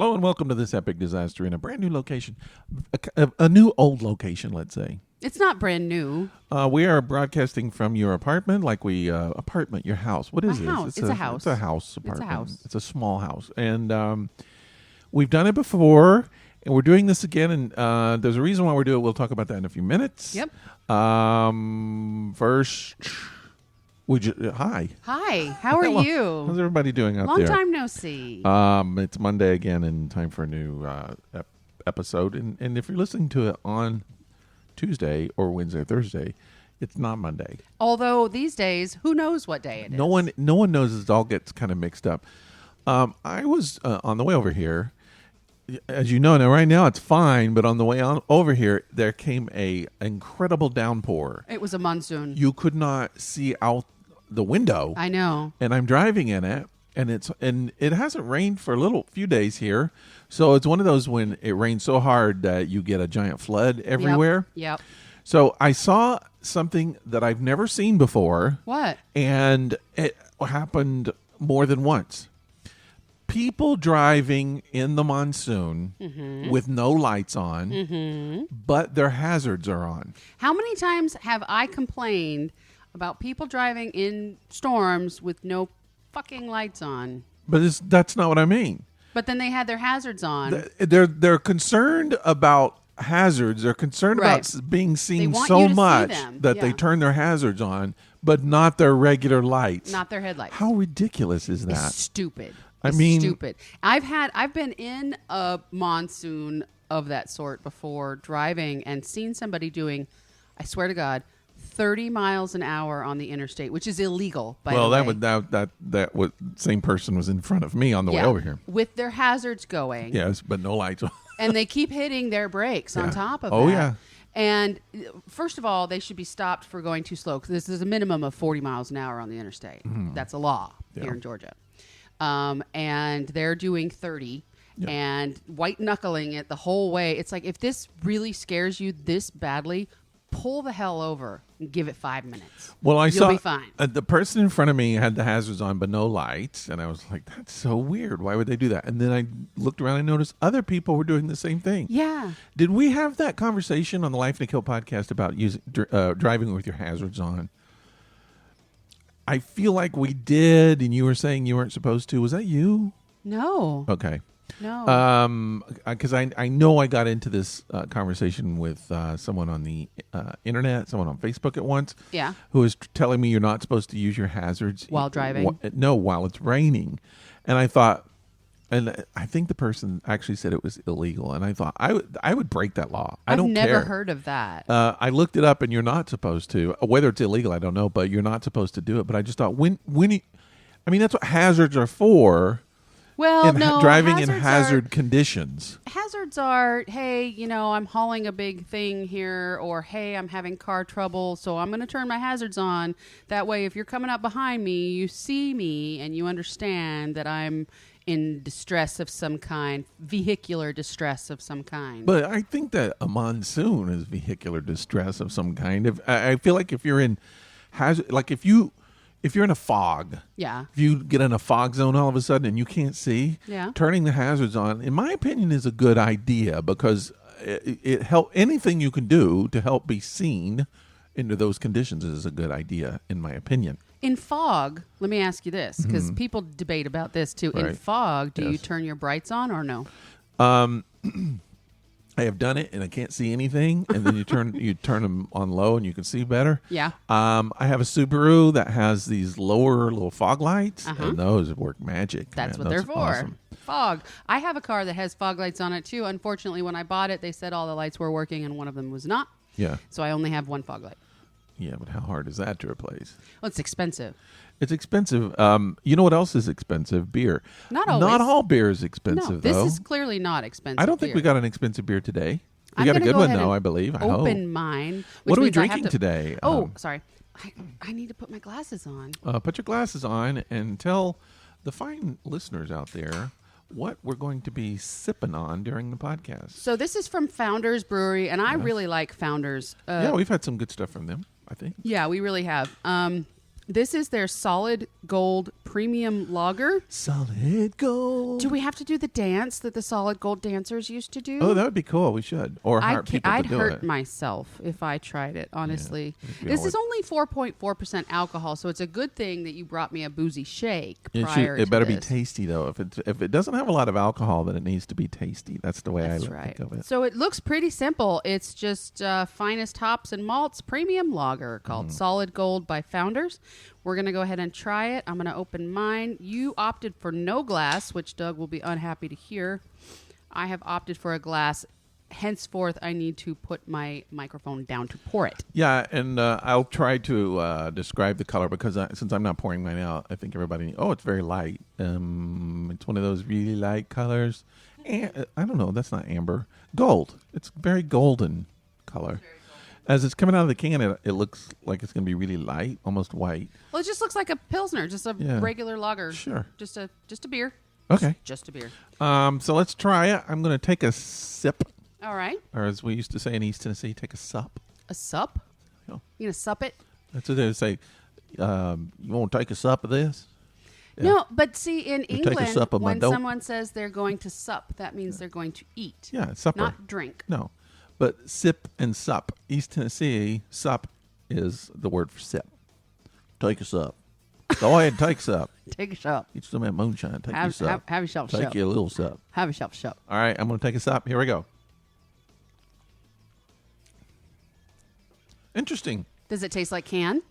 Hello and welcome to this epic disaster in a brand new location, a new old location, let's say. It's not brand new. We are broadcasting from your apartment, your house. What is My this? house. It's a house. It's a house apartment. It's a house. It's a small house. And we've done it before, and we're doing this again. And there's a reason why we're doing it. We'll talk about that in a few minutes. Yep. First, hi. Hi. How are Hello. you? How's everybody doing out Long there? time no see. It's Monday again and time for a new episode. And if you're listening to it on Tuesday or Wednesday or Thursday, it's not Monday. Although these days, who knows what day it is? No one knows. It all gets kind of mixed up. I was on the way over here. As you know, now right now it's fine, but on the way on over here, there came a incredible downpour. It was a monsoon. You could not see out the window. I know. And I'm driving in it, and it hasn't rained for a few days here. So it's one of those when it rains so hard that you get a giant flood everywhere. Yep. So I saw something that I've never seen before. What? And it happened more than once. People driving in the monsoon with no lights on, but their hazards are on. How many times have I complained about people driving in storms with no fucking lights on? But that's not what I mean. But then they had their hazards on. They're concerned about hazards. They're concerned about being seen so much that they turn their hazards on, but not their regular lights. Not their headlights. How ridiculous is that? It's stupid. I mean, stupid. I've been in a monsoon of that sort before, driving and seen somebody doing, I swear to God, 30 miles an hour on the interstate, which is illegal. By the way. that was same person was in front of me on the way over here with their hazards going. Yes, but no lights on. And they keep hitting their brakes on top of that. Oh yeah. And first of all, they should be stopped for going too slow, because this is a minimum of 40 miles an hour on the interstate. That's a law here in Georgia. And they're doing 30 and white knuckling it the whole way. It's like, if this really scares you this badly, pull the hell over and give it 5 minutes. Well, You'll be fine. The person in front of me had the hazards on but no lights, and I was like, that's so weird. Why would they do that? And then I looked around and noticed other people were doing the same thing. Yeah. Did we have that conversation on the Life and Kill podcast about driving with your hazards on? I feel like we did, and you were saying you weren't supposed to. Was that you? No. Okay. No. Because I know I got into this conversation with someone on the internet, someone on Facebook at once. Yeah. Who was telling me you're not supposed to use your hazards While driving? While it's raining. And I thought, and I think the person actually said it was illegal. And I thought I would break that law. I don't care. I've never heard of that. I looked it up, and you're not supposed to. Whether it's illegal, I don't know, but you're not supposed to do it. But I just thought that's what hazards are for. Well, no, driving in hazard conditions. Hazards are, hey, I'm hauling a big thing here, or hey, I'm having car trouble, so I'm going to turn my hazards on. That way, if you're coming up behind me, you see me and you understand that I'm in distress of some kind, vehicular distress of some kind. But I think that a monsoon is vehicular distress of some kind. I feel like if you're in hazard, like if you're in a fog, if you get in a fog zone all of a sudden and you can't see, turning the hazards on, in my opinion, is a good idea, because it help anything you can do to help be seen into those conditions is a good idea, in my opinion. In fog, let me ask you this, because people debate about this too. Right. In fog, do you turn your brights on or no? I have done it, and I can't see anything. And then you turn them on low, and you can see better. Yeah. I have a Subaru that has these lower little fog lights, and those work magic. That's man. what they're for. Awesome. Fog. I have a car that has fog lights on it too. Unfortunately, when I bought it, they said all the lights were working, and one of them was not. Yeah. So I only have one fog light. Yeah, but how hard is that to replace? Well, it's expensive. It's expensive. You know what else is expensive? Beer. Not always. Not all beer is expensive, no, though. This is clearly not expensive. I don't think we got an expensive beer today. We I'm got a gonna good go one, ahead though, and I believe. I open hope. mine. What are we drinking today? Sorry. I need to put my glasses on. Put your glasses on and tell the fine listeners out there what we're going to be sipping on during the podcast. So this is from Founders Brewery, and I really like Founders. Yeah, we've had some good stuff from them, I think. Yeah, we really have. This is their solid gold premium lager. Solid Gold. Do we have to do the dance that the Solid Gold dancers used to do? Oh, that would be cool. We should. Or hire people to do it. I'd hurt myself if I tried it, honestly. Yeah, this is only 4.4% alcohol, so it's a good thing that you brought me a boozy shake prior to this. It better be tasty, though. If it doesn't have a lot of alcohol, then it needs to be tasty. That's the way I think of it. So it looks pretty simple. It's just finest hops and malts premium lager called Solid Gold by Founders. We're going to go ahead and try it. I'm going to open mine. You opted for no glass, which Doug will be unhappy to hear. I have opted for a glass. Henceforth, I need to put my microphone down to pour it. Yeah, and I'll try to describe the color because since I'm not pouring mine out, I think everybody, it's very light. It's one of those really light colors. And, I don't know, that's not amber. Gold. It's very golden color. As it's coming out of the can, it looks like it's going to be really light, almost white. Well, it just looks like a Pilsner, just a regular lager. Sure. Just a beer. Okay. Just a beer. So let's try it. I'm going to take a sip. All right. Or as we used to say in East Tennessee, take a sup. A sup? Yeah. You going to sup it? That's what they say. You want to take a sup of this? Yeah. No, but see, in England, when someone says they're going to sup, that means they're going to eat. Yeah, supper. Not drink. No. But sip and sup. East Tennessee, sup is the word for sip. Take a sup. Go ahead and take a sup. Take a sup. Get some of that moonshine. Take your sup. Have yourself a sup. Take you a little sup. Have yourself a sup. All right, I'm going to take a sup. Here we go. Interesting. Does it taste like can?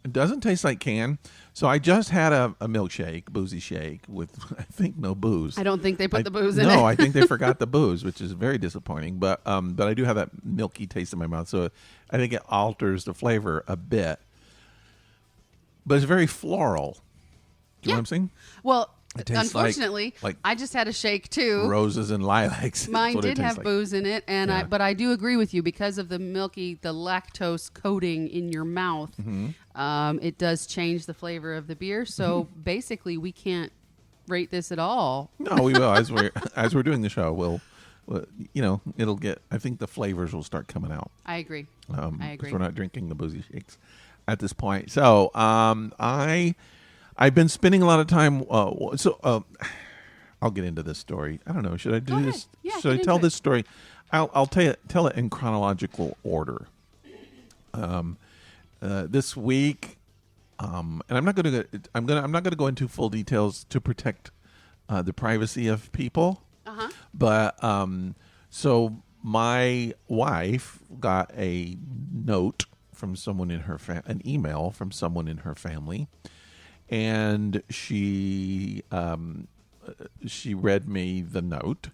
It doesn't taste like can. So I just had a milkshake, boozy shake, with, I think, no booze. I don't think they put the booze in it. No, I think they forgot the booze, which is very disappointing. But I do have that milky taste in my mouth, so I think it alters the flavor a bit. But it's very floral. Do you know what I'm saying? Well, unfortunately, like I just had a shake too. Roses and lilacs. Mine did have booze in it, and but I do agree with you because of the lactose coating in your mouth. Mm-hmm. It does change the flavor of the beer. So basically, we can't rate this at all. No, we will as we're doing the show. We'll it'll get. I think the flavors will start coming out. I agree. I agree. We're not drinking the boozy shakes at this point. So I've been spending a lot of time. I'll get into this story. I don't know. Should I do this? Yeah, should I tell this story? I'll tell it in chronological order. This week, and I'm not going to go into full details to protect the privacy of people. Uh-huh. But so my wife got a note from someone in her an email from someone in her family. And she read me the note,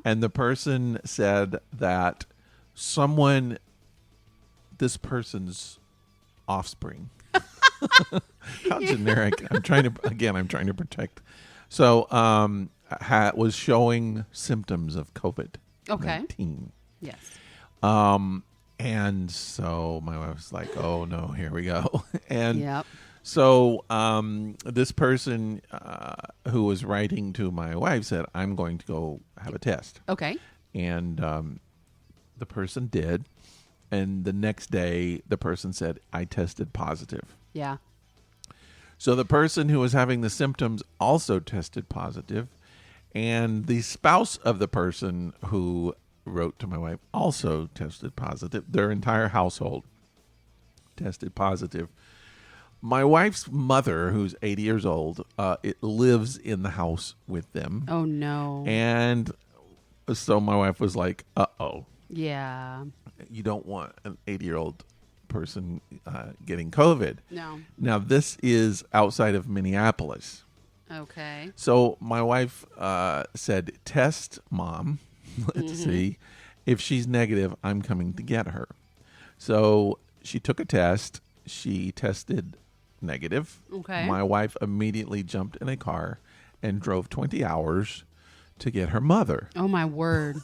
and the person said that this person's offspring. How generic! I'm trying to protect. So, was showing symptoms of COVID-19. Yes. And so my wife was like, "Oh no, here we go." And yep. So this person who was writing to my wife said, I'm going to go have a test. Okay. And the person did. And the next day, the person said, I tested positive. Yeah. So the person who was having the symptoms also tested positive. And the spouse of the person who wrote to my wife also tested positive. Their entire household tested positive. My wife's mother, who's 80 years old, it lives in the house with them. Oh, no. And so my wife was like, uh-oh. Yeah. You don't want an 80-year-old person getting COVID. No. Now, this is outside of Minneapolis. Okay. So my wife said, test mom. Let's see. If she's negative, I'm coming to get her. So she took a test. She tested negative. Okay. My wife immediately jumped in a car and drove 20 hours to get her mother. Oh, my word.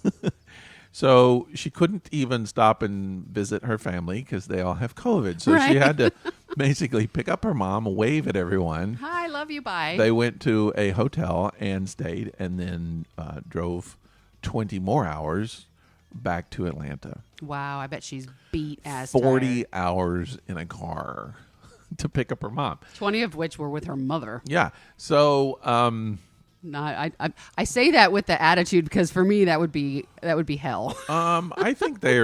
So she couldn't even stop and visit her family because they all have COVID. So she had to basically pick up her mom, wave at everyone. Hi, love you, bye. They went to a hotel and stayed and then drove 20 more hours back to Atlanta. Wow, I bet she's beat as 40 tired. hours in a car to pick up her mom. 20 of which were with her mother. Yeah. So, I say that with the attitude because for me that would be hell. I think they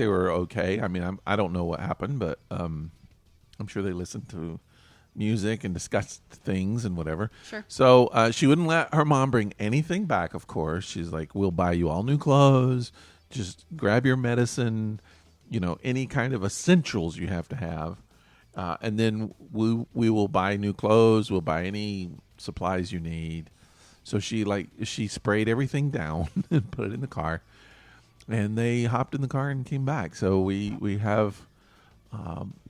were okay. I mean, I don't know what happened, but I'm sure they listened to music and discussed things and whatever. Sure. So she wouldn't let her mom bring anything back. Of course, she's like, "We'll buy you all new clothes. Just grab your medicine. Any kind of essentials you have to have, and then we will buy new clothes. We'll buy any supplies you need." So she sprayed everything down and put it in the car, and they hopped in the car and came back. So we have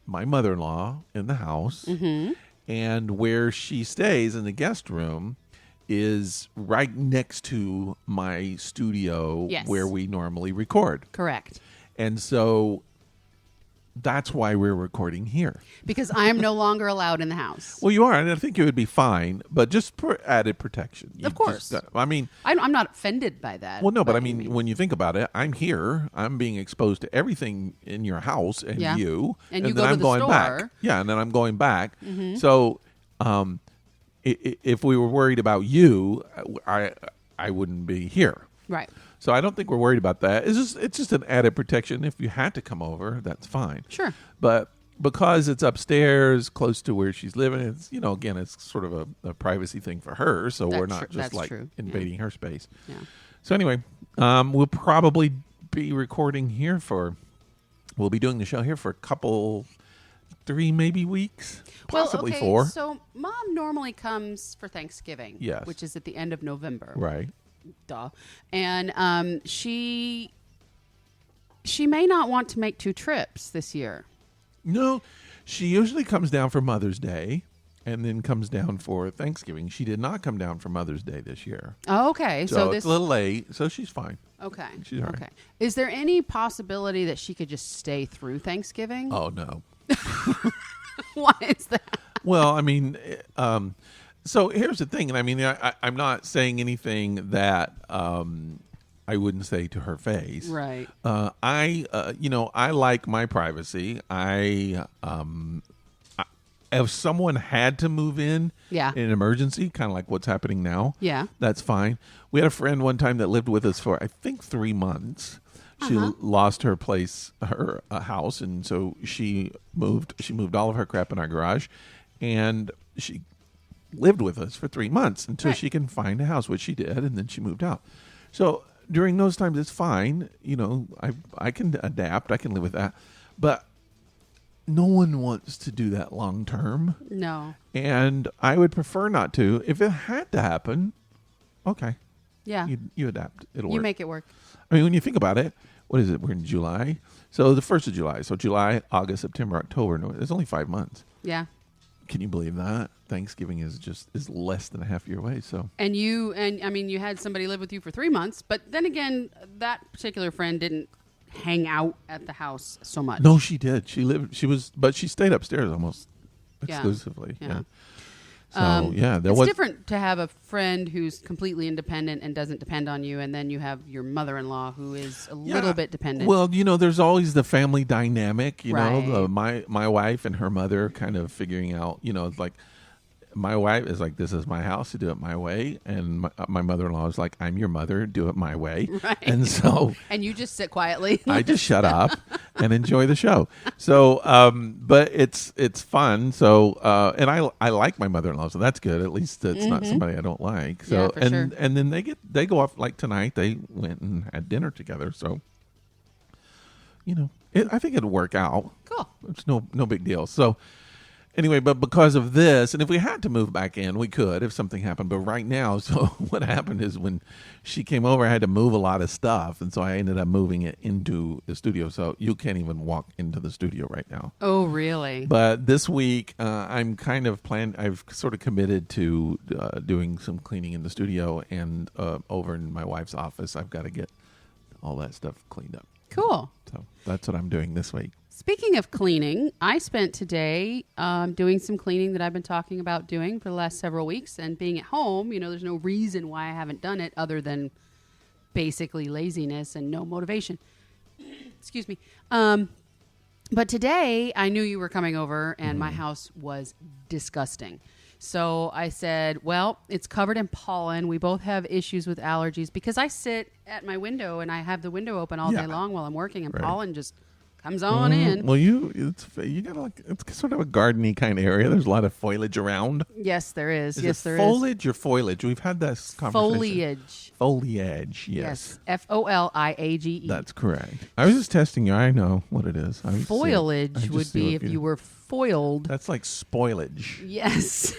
my mother-in-law in the house, and where she stays in the guest room is right next to my studio where we normally record. Correct. And so that's why we're recording here. Because I am no longer allowed in the house. Well, you are, and I think it would be fine, but just for added protection. Of course. I'm not offended by that. Well, no, but I mean, when you think about it, I'm here. I'm being exposed to everything in your house and you. And you then go I'm to the going store. back. Yeah, and then I'm going back. So if we were worried about you, I wouldn't be here. Right. So I don't think we're worried about that. It's just an added protection. If you had to come over, that's fine. Sure. But because it's upstairs, close to where she's living, it's again, it's sort of a privacy thing for her. So we're not just invading her space. Yeah. So anyway, we'll probably be recording here we'll be doing the show here for a couple, 3 maybe weeks, possibly 4. So Mom normally comes for Thanksgiving, yes, which is at the end of November, right? Duh. And she may not want to make 2 trips this year. No, she usually comes down for Mother's Day and then comes down for Thanksgiving. She did not come down for Mother's Day this year. Oh, okay. So it's a little late, so she's fine. Okay. She's all right. Okay. Is there any possibility that she could just stay through Thanksgiving? Oh, no. Why is that? Well, I mean, so here's the thing, and I mean, I'm not saying anything that I wouldn't say to her face. Right. I like my privacy. If someone had to move in an emergency, kind of like what's happening now, that's fine. We had a friend one time that lived with us for, I think, 3 months. She lost her place, her house, and so she moved all of her crap in our garage, and she lived with us for 3 months until she can find a house, which she did, and then she moved out. So during those times, it's fine. I can adapt. I can live with that. But no one wants to do that long term. No. And I would prefer not to. If it had to happen, okay. Yeah. You adapt. It'll work. You make it work. I mean, when you think about it, what is it? We're in July. So the 1st of July. So July, August, September, October. No, it's only 5 months. Yeah. Can you believe that? Thanksgiving is less than a half year away. So you had somebody live with you for 3 months, but then again, that particular friend didn't hang out at the house so much. No, she did. But she stayed upstairs almost exclusively. Yeah. So it's different to have a friend who's completely independent and doesn't depend on you, and then you have your mother-in-law who is a little bit dependent. Well, there's always the family dynamic. My wife and her mother kind of figuring out. It's like my wife is like, "This is my house, you do it my way," and my mother-in-law is like, "I'm your mother, do it my way." Right. And so, and you just sit quietly. I just shut up and enjoy the show. So, but it's fun. So, and I like my mother-in-law, so that's good. At least it's not somebody I don't like. So, sure. And then they go off like tonight. They went and had dinner together. So, I think it'll work out. Cool. It's no big deal. So. Anyway, but because of this, and if we had to move back in, we could if something happened. But right now, so what happened is when she came over, I had to move a lot of stuff. And so I ended up moving it into the studio. So you can't even walk into the studio right now. Oh, really? But this week, I'm kind of I've sort of committed to doing some cleaning in the studio. And over in my wife's office, I've got to get all that stuff cleaned up. Cool. So that's what I'm doing this week. Speaking of cleaning, I spent today doing some cleaning that I've been talking about doing for the last several weeks. And being at home, there's no reason why I haven't done it other than basically laziness and no motivation. Excuse me. But today I knew you were coming over, and my house was disgusting. So I said, well, it's covered in pollen. We both have issues with allergies because I sit at my window and I have the window open all day long while I'm working, and pollen just comes on in. Well, you got it's sort of a gardeny kind of area. There's a lot of foliage around. Yes, there is. Is yes, it there foliage or foliage? We've had this conversation. Foliage. Foliage. Yes. Foliage. That's correct. I was just testing you. I know what it is. Foliage would be if you were foiled. That's like spoilage. Yes.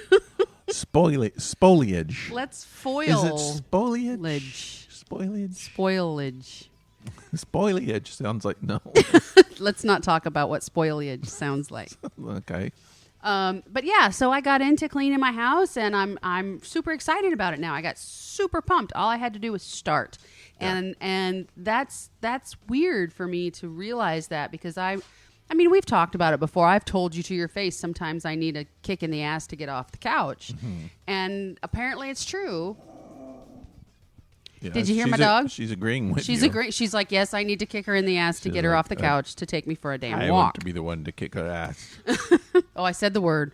Spoilage. Let's foil. Is it spoilage? Spoilage. Spoilage sounds like no. Let's not talk about what spoilage sounds like. Okay. But yeah, so I got into cleaning my house, and I'm super excited about it now. I got super pumped. All I had to do was start, and that's weird for me to realize that, because I mean, we've talked about it before. I've told you to your face sometimes I need a kick in the ass to get off the couch, and apparently it's true. Yeah, did you hear my dog? She's agreeing with you. She's like, yes, I need to kick her in the ass to get her off the couch to take me for a damn walk. I want to be the one to kick her ass. Oh, I said the word.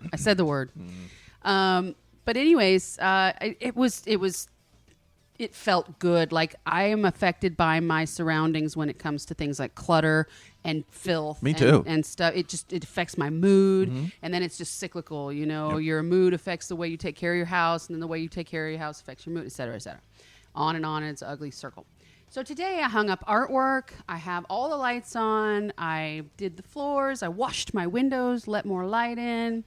But anyways, it felt good. Like, I am affected by my surroundings when it comes to things like clutter and filth. Me too. And stuff. It affects my mood, and then it's just cyclical. You know, your mood affects the way you take care of your house, and then the way you take care of your house affects your mood, et cetera, et cetera. On and on, and it's an ugly circle. So today I hung up artwork. I have all the lights on. I did the floors. I washed my windows, let more light in.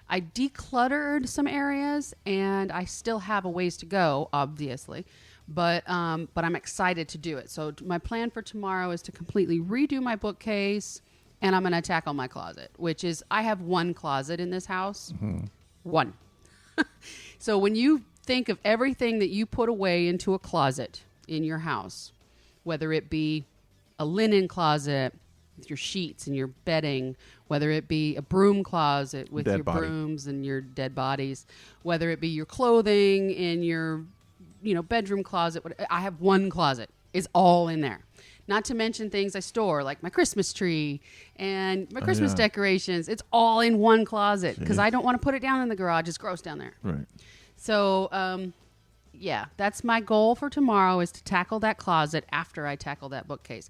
I decluttered some areas, and I still have a ways to go, obviously. But I'm excited to do it. So my plan for tomorrow is to completely redo my bookcase, and I'm going to tackle my closet, which is, I have one closet in this house. One. So when you think of everything that you put away into a closet in your house, whether it be a linen closet with your sheets and your bedding, whether it be a broom closet with your brooms and your dead bodies, whether it be your clothing in your bedroom closet. I have one closet. It's all in there. Not to mention things I store, like my Christmas tree and my Christmas decorations. It's all in one closet because I don't want to put it down in the garage. It's gross down there. Right. So, that's my goal for tomorrow, is to tackle that closet after I tackle that bookcase.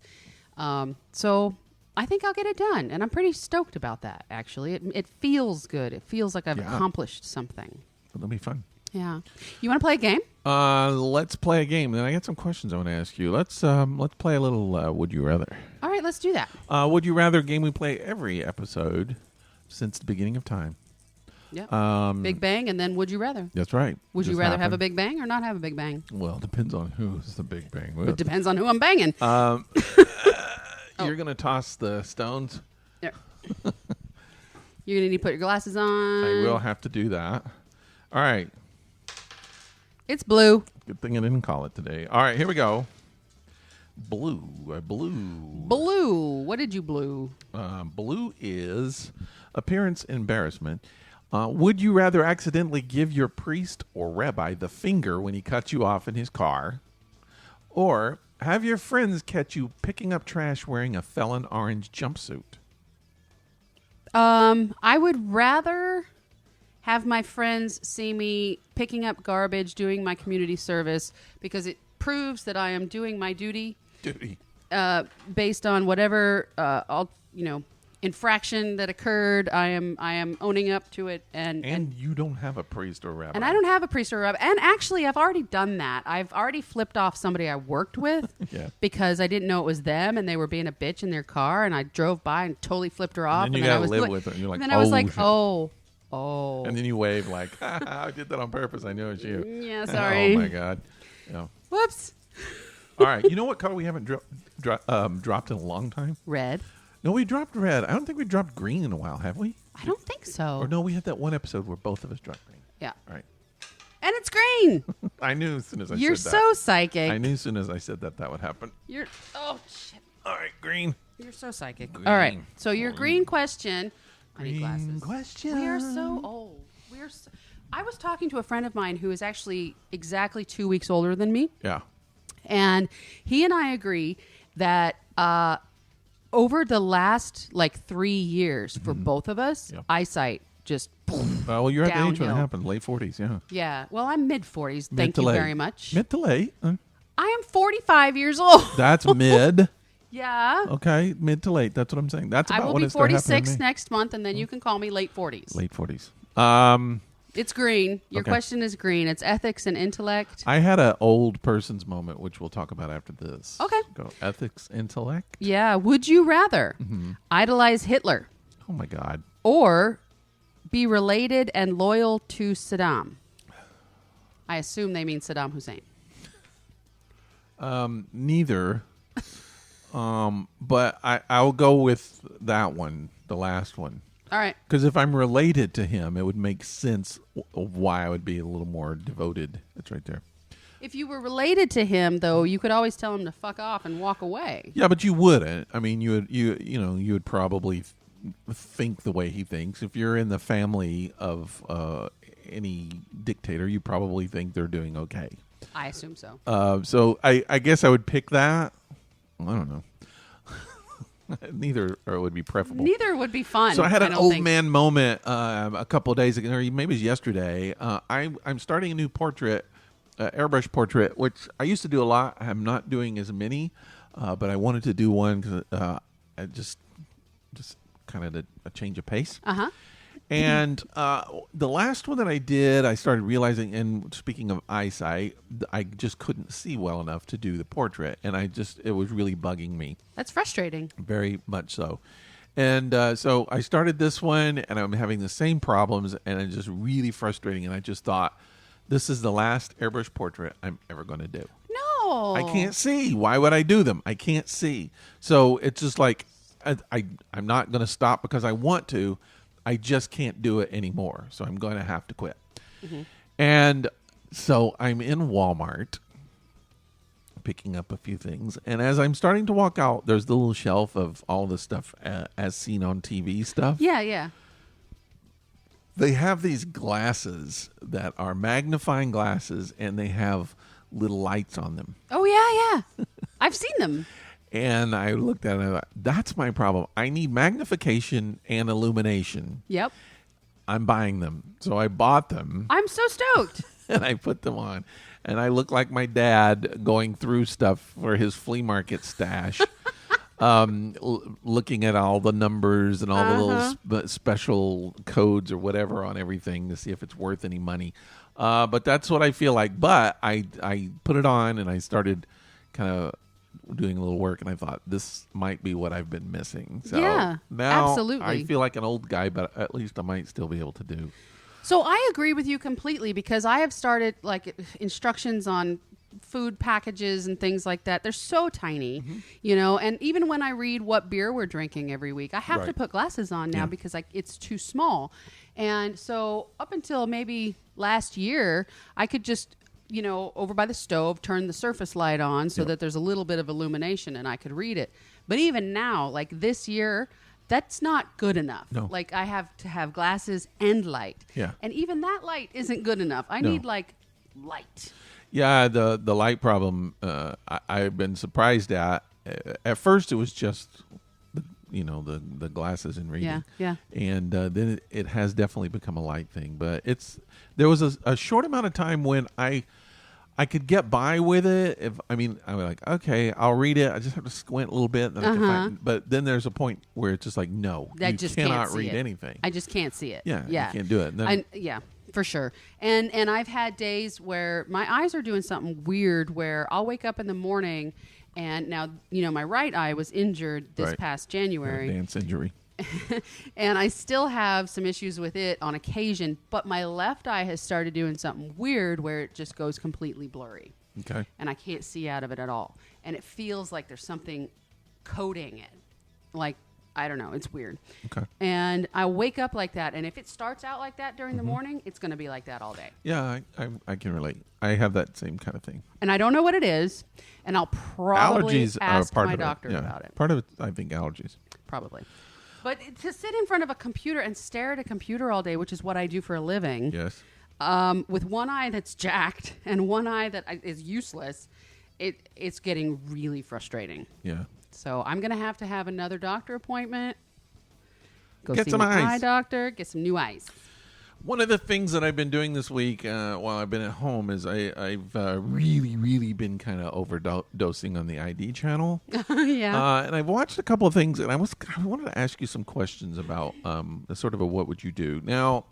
So I think I'll get it done, and I'm pretty stoked about that, actually. It feels good. It feels like I've accomplished something. It'll be fun. Yeah. You want to play a game? Let's play a game. Then I got some questions I want to ask you. Let's play a little Would You Rather. All right, let's do that. Would You Rather game we play every episode since the beginning of time. Yeah. Big Bang, and then Would You Rather. That's right. Would you rather have a Big Bang or not have a Big Bang? Well, it depends on who's the Big Bang with. It depends on who I'm banging. You're going to toss the stones? Yeah. You're going to need to put your glasses on. I will have to do that. All right. It's blue. Good thing I didn't call it today. All right, here we go. Blue. Blue. What did you blue? Blue is appearance embarrassment. Would you rather accidentally give your priest or rabbi the finger when he cuts you off in his car, or have your friends catch you picking up trash wearing a felon orange jumpsuit? I would rather have my friends see me picking up garbage, doing my community service, because it proves that I am doing my duty. Based on whatever infraction that occurred. I am owning up to it, and you don't have a priest or rabbi. And I don't have a priest or rabbi. And actually, I've already done that. I've already flipped off somebody I worked with because I didn't know it was them, and they were being a bitch in their car, and I drove by and totally flipped her off. And then you gotta live with it. And you're like, and then I was like, oh. And then you wave like, I did that on purpose. I knew it was you. Yeah, sorry. Oh my God. Yeah. Whoops. All right. You know what color we haven't dropped in a long time? Red. No, we dropped red. I don't think we dropped green in a while, have we? I don't think so. Or no, we had that one episode where both of us dropped green. Yeah. All right. And it's green. I knew as soon as I You're said that. You're so psychic. I knew as soon as I said that would happen. Oh, shit. All right, green. You're so psychic. Green. All right. So your green question. Green I need glasses. Question. We are so old. I was talking to a friend of mine who is actually exactly 2 weeks older than me. Yeah. And he and I agree that over the last 3 years for both of us, eyesight just well, you're at the age when it downhill. happened, late 40s, yeah. Yeah. Well, I'm mid-40s. Thank you very much. Mid to late. I am 45 years old. That's mid. Yeah. Okay, mid to late. That's what I'm saying. That's about I will when be it started 46 next month, and then you can call me late 40s. Late 40s. It's green. Your question is green. It's ethics and intellect. I had an old person's moment, which we'll talk about after this. Okay. Go ethics, intellect. Yeah. Would you rather idolize Hitler Oh my God. or be related and loyal to Saddam? I assume they mean Saddam Hussein. Neither. But I'll go with that one, the last one. All right. Because if I'm related to him, it would make sense of why I would be a little more devoted. That's right there. If you were related to him, though, you could always tell him to fuck off and walk away. Yeah, but you wouldn't. I mean, you would probably think the way he thinks. If you're in the family of any dictator, you probably think they're doing okay. I assume so. So I guess I would pick that. I don't know. Neither would be preferable. Neither would be fun. So I had an old man moment a couple of days ago, or maybe it was yesterday. I'm starting a new portrait, airbrush portrait, which I used to do a lot. I'm not doing as many, but I wanted to do one because I just kind of a change of pace. Uh-huh. And the last one that I did, I started realizing, and speaking of eyesight, I just couldn't see well enough to do the portrait. And it was really bugging me. That's frustrating. Very much so. And so I started this one, and I'm having the same problems, and it's just really frustrating. And I just thought, this is the last airbrush portrait I'm ever going to do. No. I can't see. Why would I do them? I can't see. So it's just like, I'm not going to stop because I want to. I just can't do it anymore. So I'm going to have to quit. Mm-hmm. And so I'm in Walmart picking up a few things. And as I'm starting to walk out, there's the little shelf of all the stuff as seen on TV stuff. Yeah, yeah. They have these glasses that are magnifying glasses, and they have little lights on them. Oh, yeah. I've seen them. And I looked at it and I thought, that's my problem. I need magnification and illumination. Yep. I'm buying them. So I bought them. I'm so stoked. And I put them on. And I look like my dad going through stuff for his flea market stash. Looking at all the numbers and all the little special codes or whatever on everything to see if it's worth any money. But that's what I feel like. But I put it on and I started kind of doing a little work, and I thought this might be what I've been missing. So yeah, now absolutely. I feel like an old guy, but at least I might still be able to do. So I agree with you completely because I have started instructions on food packages and things like that. They're so tiny, and even when I read what beer we're drinking every week, I have to put glasses on now because it's too small. And so up until maybe last year, I could just over by the stove, turn the surface light on so that there's a little bit of illumination and I could read it. But even now, this year, that's not good enough. No. I have to have glasses and light. Yeah. And even that light isn't good enough. I need light. Yeah, the light problem, I've been surprised at. At first, it was just the glasses and reading. Yeah. And then it has definitely become a light thing. But there was a short amount of time when I could get by with it. I was like, okay, I'll read it. I just have to squint a little bit. Then I can find, but then there's a point where it's just like, no, you cannot read anything. I just can't see it. Yeah. You can't do it. Then, for sure. And I've had days where my eyes are doing something weird where I'll wake up in the morning and now, my right eye was injured this past January. Dance injury. And I still have some issues with it on occasion, but my left eye has started doing something weird where it just goes completely blurry. Okay. And I can't see out of it at all. And it feels like there's something coating it. I don't know. It's weird. Okay. And I wake up like that. And if it starts out like that during the morning, it's going to be like that all day. Yeah, I can relate. I have that same kind of thing. And I don't know what it is. And I'll probably ask my doctor about it. Part of it, I think, allergies. Probably. But to sit in front of a computer and stare at a computer all day, which is what I do for a living, yes, with one eye that's jacked and one eye that is useless, it's getting really frustrating. Yeah. So I'm going to have another doctor appointment. Go get see some my eyes. eye doctor. Get some new eyes. One of the things that I've been doing this week while I've been at home is I've really been kind of overdosing on the ID channel. Yeah. And I've watched a couple of things, and I wanted to ask you some questions about sort of a what would you do. Now,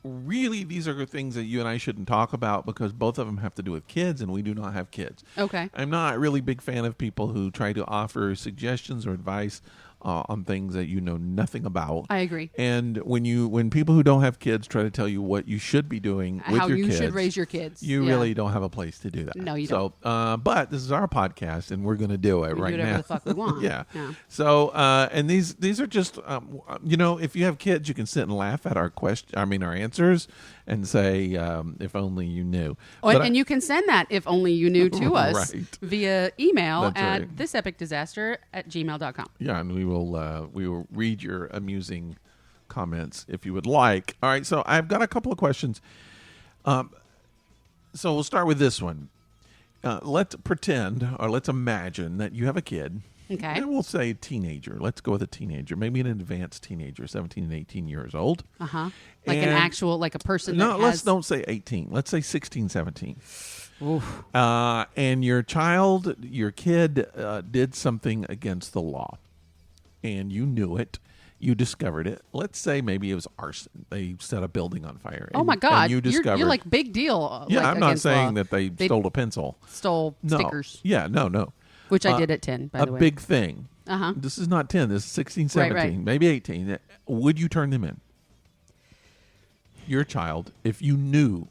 really, these are things that you and I shouldn't talk about because both of them have to do with kids, and we do not have kids. Okay. I'm not a really big fan of people who try to offer suggestions or advice on things that you know nothing about. I agree. And when people who don't have kids try to tell you what you should be doing with how your you kids, should raise your kids, you really don't have a place to do that. No, you don't. But this is our podcast, and we're going to do it we right do whatever now. the fuck we want. Yeah. So, and these are just, if you have kids, you can sit and laugh at our answers, and say, "If only you knew." Oh, and you can send that "if only you knew" to us right. via email That's at right. thisepicdisaster@gmail.com. Yeah, and we will read your amusing comments if you would like. All right, so I've got a couple of questions. So we'll start with this one. Let's pretend, or let's imagine that you have a kid. Okay. And we'll say teenager. Let's go with a teenager, maybe an advanced teenager, 17 and 18 years old. Uh-huh. Like an actual, like a person No, that has... let's don't say 18. Let's say 16, 17. Oof. And your kid did something against the law. And you knew it. You discovered it. Let's say maybe it was arson. They set a building on fire. Oh, my God. And you discovered... You're like big deal. Yeah, like, I'm not saying law. that they stole a pencil. Stole stickers. Yeah, no. Which I did at 10, by the way. A big thing. Uh-huh. This is not 10. This is 16, 17, right. maybe 18. Would you turn them in? Your child, if you knew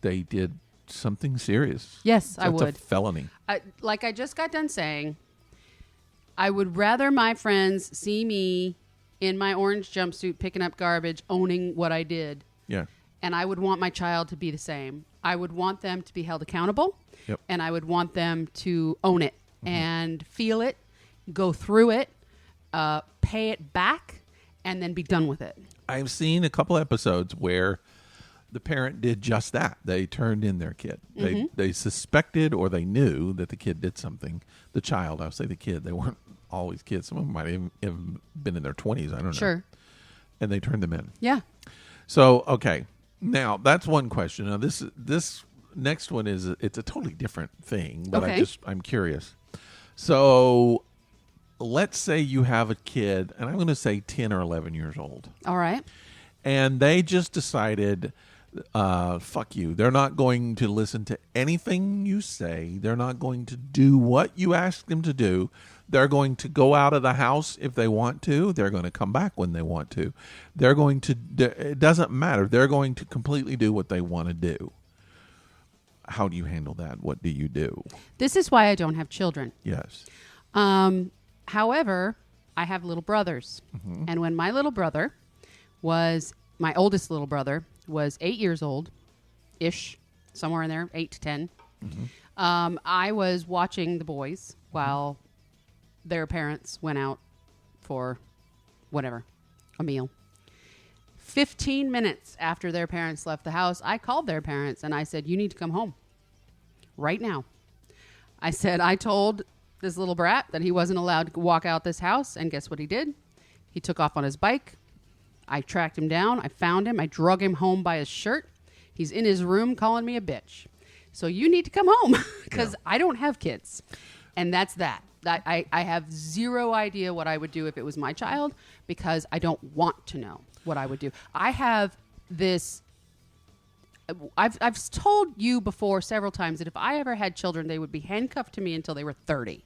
they did something serious. Yes, I would. That's a felony. Like I just got done saying, I would rather my friends see me in my orange jumpsuit picking up garbage, owning what I did. Yeah. And I would want my child to be the same. I would want them to be held accountable. Yep. And I would want them to own it and feel it, go through it, pay it back, and then be done with it. I've seen a couple episodes where the parent did just that. They turned in their kid. They suspected or they knew that the kid did something. The child, I'll say the kid. They weren't always kids. Some of them might have been in their 20s. I don't know. Sure. And they turned them in. Yeah. So, okay. Now, that's one question. Now, this next one it's a totally different thing, but okay. I'm curious. So, let's say you have a kid, and I'm going to say 10 or 11 years old. All right. And they just decided, fuck you. They're not going to listen to anything you say. They're not going to do what you ask them to do. They're going to go out of the house if they want to. They're going to come back when they want to. They're going to, it doesn't matter. They're going to completely do what they want to do. How do you handle that? What do you do? This is why I don't have children. Yes. However, I have little brothers. Mm-hmm. And when my little brother my oldest little brother was 8 years old-ish, somewhere in there, 8 to 10. Mm-hmm. I was watching the boys while their parents went out for whatever, a meal. 15 minutes after their parents left the house, I called their parents and I said, you need to come home right now. I said, I told this little brat that he wasn't allowed to walk out this house, and guess what he did? He took off on his bike. I tracked him down. I found him. I drug him home by his shirt. He's in his room calling me a bitch. So you need to come home because I don't have kids. And that's that. I have zero idea what I would do if it was my child because I don't want to know what I would do. I have this... I've told you before several times that if I ever had children, they would be handcuffed to me until they were 30.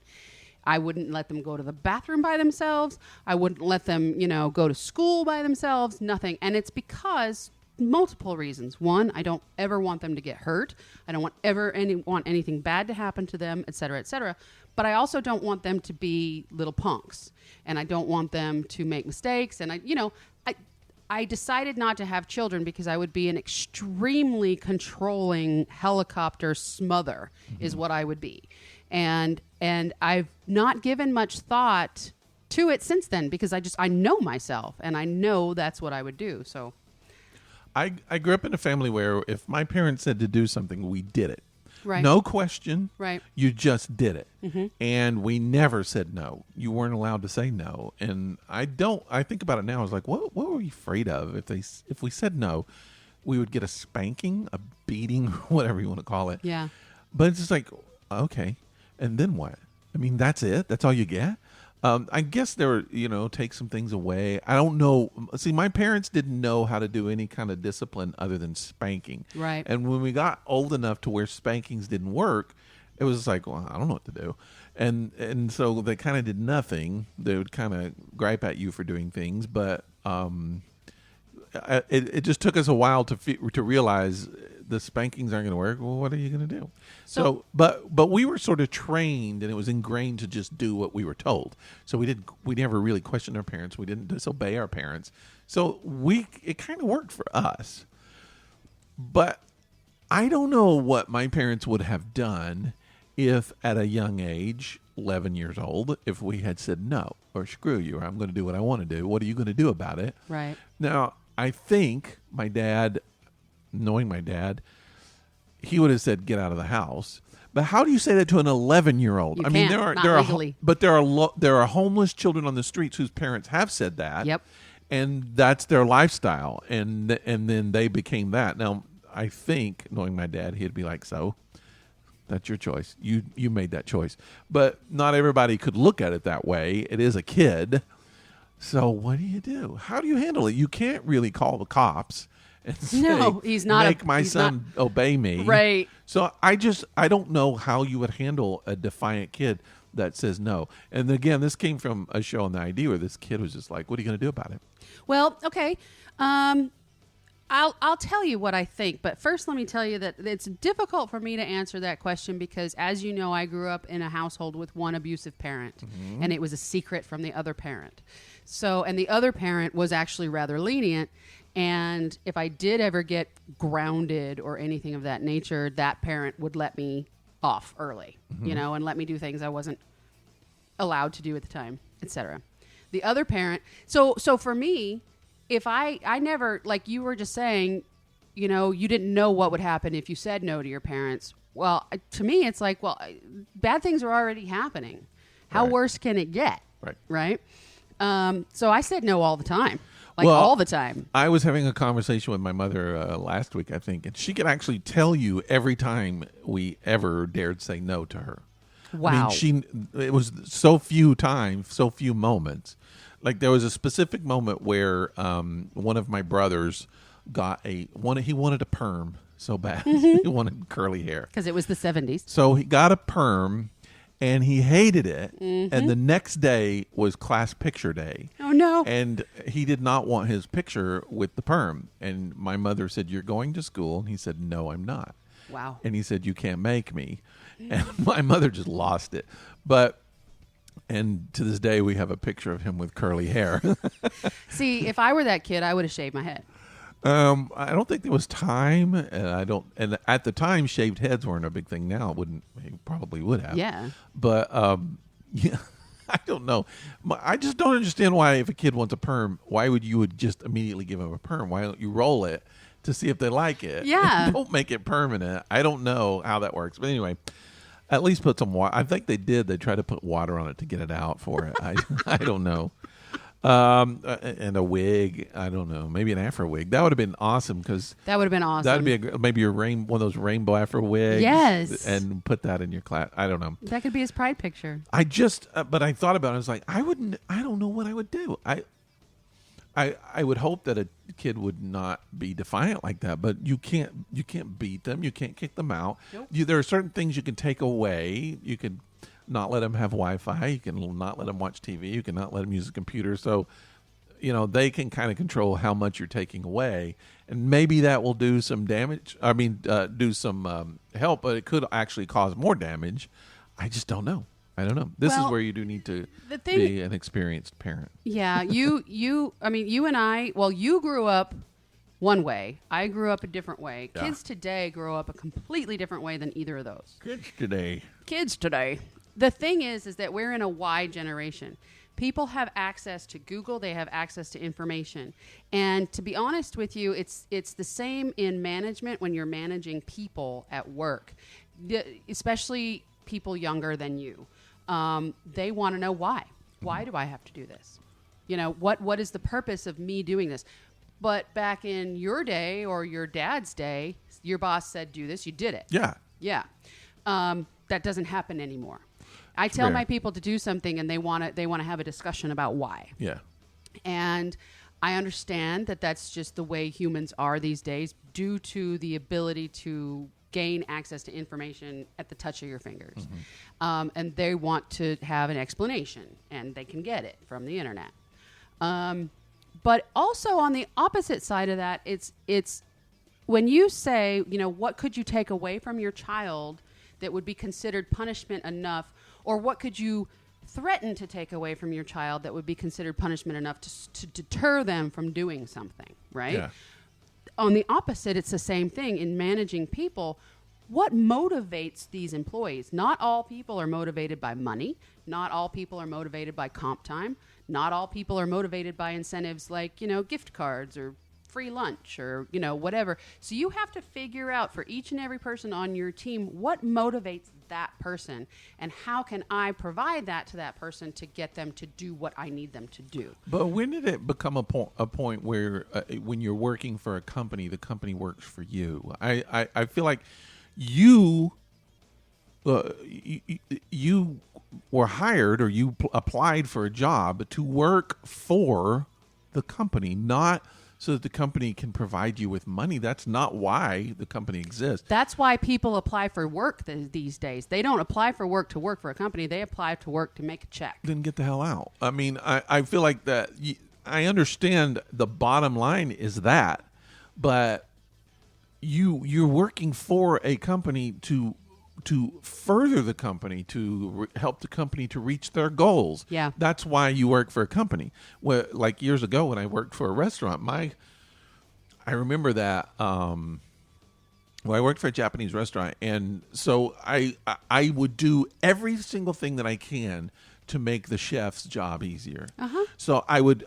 I wouldn't let them go to the bathroom by themselves. I wouldn't let them, go to school by themselves, nothing. And it's because multiple reasons. One, I don't ever want them to get hurt. I don't want anything bad to happen to them, et cetera, et cetera. But I also don't want them to be little punks. And I don't want them to make mistakes. And I decided not to have children because I would be an extremely controlling helicopter smother is what I would be. And I've not given much thought to it since then because I know myself and I know that's what I would do. So I grew up in a family where if my parents said to do something, we did it. Right. No question. Right. You just did it. Mm-hmm. And we never said no. You weren't allowed to say no. And I think about it now. I was like, what were we afraid of? If we said no, we would get a spanking, a beating, whatever you want to call it. Yeah. But it's just like, okay. And then what? I mean, that's it? That's all you get? I guess take some things away. I don't know. See, my parents didn't know how to do any kind of discipline other than spanking. Right. And when we got old enough to where spankings didn't work, it was like, well, I don't know what to do. And so they kind of did nothing. They would kind of gripe at you for doing things, but it just took us a while to realize the spankings aren't going to work. Well, what are you going to do? So, but we were sort of trained, and it was ingrained to just do what we were told. So we never really questioned our parents. We didn't disobey our parents. So it kind of worked for us. But I don't know what my parents would have done if at a young age, 11 years old, if we had said no, or screw you, or I'm going to do what I want to do. What are you going to do about it? Right. Now, I think my dad, knowing my dad, he would have said, "Get out of the house." But how do you say that to an 11-year-old? I mean, there are homeless children on the streets whose parents have said that. Yep. And that's their lifestyle, and then they became that. Now, I think, knowing my dad, he'd be like, "So, that's your choice. You made that choice." But not everybody could look at it that way. It is a kid. So what do? How do you handle it? You can't really call the cops and say, "No, he's not. Make my son obey me." Right. So I don't know how you would handle a defiant kid that says no. And again, this came from a show on the ID where this kid was just like, "What are you going to do about it?" Well, okay. I'll tell you what I think, but first let me tell you that it's difficult for me to answer that question because, as you know, I grew up in a household with one abusive parent, mm-hmm. and it was a secret from the other parent. So, and the other parent was actually rather lenient, and if I did ever get grounded or anything of that nature, that parent would let me off early, mm-hmm. And let me do things I wasn't allowed to do at the time, etc. The other parent, so for me, if I never, like you were just saying, you didn't know what would happen if you said no to your parents. Well, to me, it's like, well, bad things are already happening. How worse can it get? Right? So I said no all the time. All the time. I was having a conversation with my mother last week, I think, and she could actually tell you every time we ever dared say no to her. Wow. I mean, it was so few times, so few moments. Like there was a specific moment where one of my brothers he wanted a perm so bad. Mm-hmm. He wanted curly hair. Because it was the 70s. So he got a perm and he hated it. Mm-hmm. And the next day was class picture day. Oh, no. And he did not want his picture with the perm. And my mother said, "You're going to school?" And he said, "No, I'm not." Wow. And he said, "You can't make me." And my mother just lost it. And to this day, we have a picture of him with curly hair. See, if I were that kid, I would have shaved my head. I don't think there was time, and at the time, shaved heads weren't a big thing. Now, he probably would have. Yeah. But yeah, I don't know. I just don't understand why, if a kid wants a perm, why you would just immediately give him a perm? Why don't you roll it to see if they like it? Yeah. Don't make it permanent. I don't know how that works, but anyway. At least put some water. I think they did. They tried to put water on it to get it out for it. I don't know. And a wig. I don't know. Maybe an afro wig. That would have been awesome because that would have been awesome. That would be maybe one of those rainbow afro wigs. Yes. And put that in your class. I don't know. That could be his pride picture. But I thought about it. I was like, I don't know what I would do. I would hope that a kid would not be defiant like that, but you can't beat them. You can't kick them out. Nope. There are certain things you can take away. You can not let them have Wi-Fi. You can not let them watch TV. You can not let them use a computer. So, they can kind of control how much you're taking away, and maybe that will do some damage. I mean, do some help, but it could actually cause more damage. I just don't know. I don't know. This is where you do need to be an experienced parent. Yeah, you and I, you grew up one way. I grew up a different way. Yeah. Kids today grow up a completely different way than either of those. Kids today. The thing is that we're in a Y generation. People have access to Google. They have access to information. And to be honest with you, it's the same in management when you're managing people at work. especially people younger than you, they want to know why. Why do I have to do this? What is the purpose of me doing this? But back in your day or your dad's day, your boss said, do this, you did it. Yeah. Yeah. That doesn't happen anymore. I tell my people to do something and they want to have a discussion about why. Yeah. And I understand that that's just the way humans are these days due to the ability to gain access to information at the touch of your fingers. And they want to have an explanation, and they can get it from the internet. But also on the opposite side of that, it's when you say, what could you take away from your child that would be considered punishment enough, or what could you threaten to take away from your child that would be considered punishment enough to deter them from doing something, right? Yeah. On the opposite, it's the same thing in managing people. What motivates these employees? Not all people are motivated by money. Not all people are motivated by comp time. Not all people are motivated by incentives like, gift cards or free lunch or, whatever. So you have to figure out for each and every person on your team what motivates that person and how can I provide that to that person to get them to do what I need them to do. But when did it become a point where when you're working for a company, the company works for you? I feel like you were hired or you applied for a job to work for the company, not so that the company can provide you with money. That's not why the company exists. That's why people apply for work these days. They don't apply for work to work for a company. They apply to work to make a check. Then get the hell out. I mean, I feel like that. I understand the bottom line is that, but you're working for a company to further the company, to help the company to reach their goals. Yeah. That's why you work for a company. Well, like years ago when I worked for a restaurant, I remember that I worked for a Japanese restaurant, and so I would do every single thing that I can to make the chef's job easier. So I would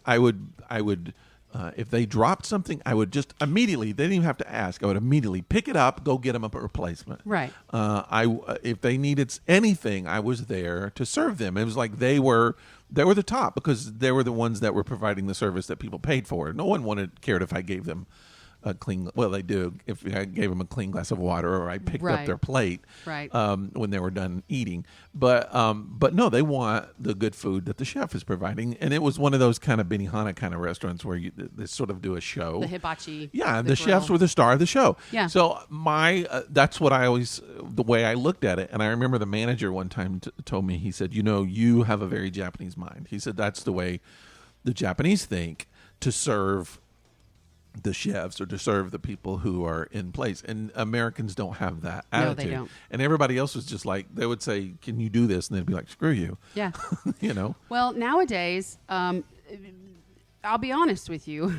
if they dropped something, I would just immediately, they didn't even have to ask, I would immediately pick it up, go get them a replacement. Right. If they needed anything, I was there to serve them. It was like they were the top because they were the ones that were providing the service that people paid for. No one cared if I gave them a clean, well, they do, if I gave them a clean glass of water or I picked up their plate when they were done eating. But no, they want the good food that the chef is providing. And it was one of those kind of Benihana kind of restaurants where they sort of do a show. The hibachi. Yeah, the chefs were the star of the show. Yeah. So that's what the way I looked at it. And I remember the manager one time told me, he said, you have a very Japanese mind. He said, that's the way the Japanese think to serve the chefs or to serve the people who are in place, and Americans don't have that attitude. No, they don't. And everybody else was just like, they would say, can you do this? And they'd be like, screw you. Yeah. Well, nowadays, I'll be honest with you,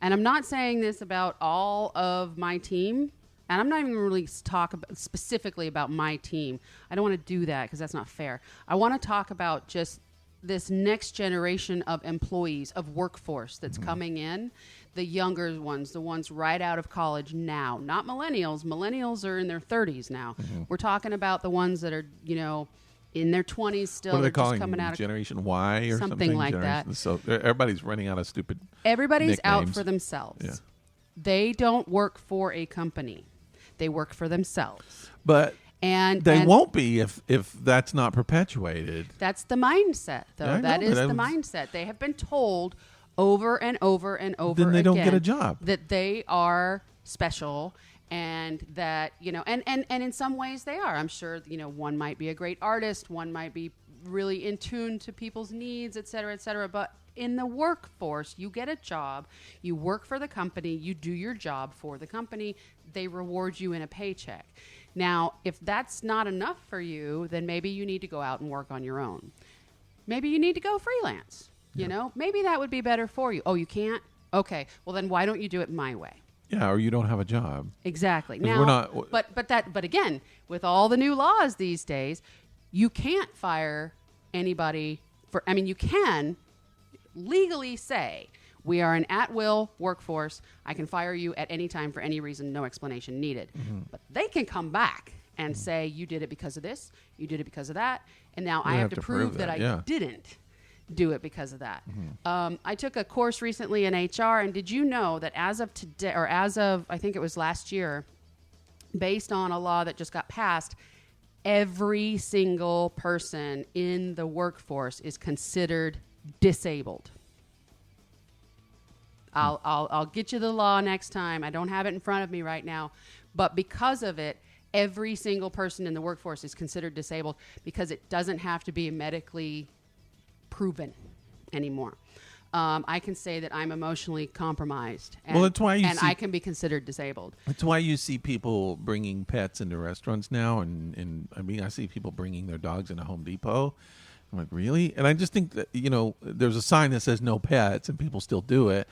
and I'm not saying this about all of my team, and I'm not even really specifically about my team. I don't want to do that because that's not fair. I want to talk about just this next generation of employees, of workforce that's coming in, the younger ones, the ones right out of college now, not millennials. Millennials are in their 30s now. We're talking about the ones that are, in their 20s still. What are they calling just coming out of Generation Y or something like that. So everybody's running out of stupid Everybody's nicknames. out for themselves. Yeah. They don't work for a company. They work for themselves. But And they won't be if that's not perpetuated. That's the mindset, though. Yeah, that is the mindset. They have been told over and over and over then they again don't get a job. that they are special and that, and in some ways they are. I'm sure, one might be a great artist, one might be really in tune to people's needs, et cetera, but in the workforce, you get a job, you work for the company, you do your job for the company, they reward you in a paycheck. Now, if that's not enough for you, then maybe you need to go out and work on your own. Maybe you need to go freelance. Maybe that would be better for you. Oh, you can't? Okay. Well, then why don't you do it my way? Yeah, or you don't have a job. Exactly. 'Cause Now, we're not, but again, with all the new laws these days, you can't fire anybody you can legally say, we are an at-will workforce. I can fire you at any time for any reason, no explanation needed. But they can come back and say, you did it because of this, you did it because of that, and now I have to prove that I didn't do it because of that. I took a course recently in HR, and did you know that as of today, or as of, I think it was last year, based on a law that just got passed, every single person in the workforce is considered disabled. I'll get you the law next time. I don't have it in front of me right now. But because of it, every single person in the workforce is considered disabled because it doesn't have to be medically proven anymore. I can say that I'm emotionally compromised. And, that's why I can be considered disabled. That's why you see people bringing pets into restaurants now. And I mean, I see people bringing their dogs into Home Depot. I'm like, really? And I just think that, there's a sign that says no pets and people still do it.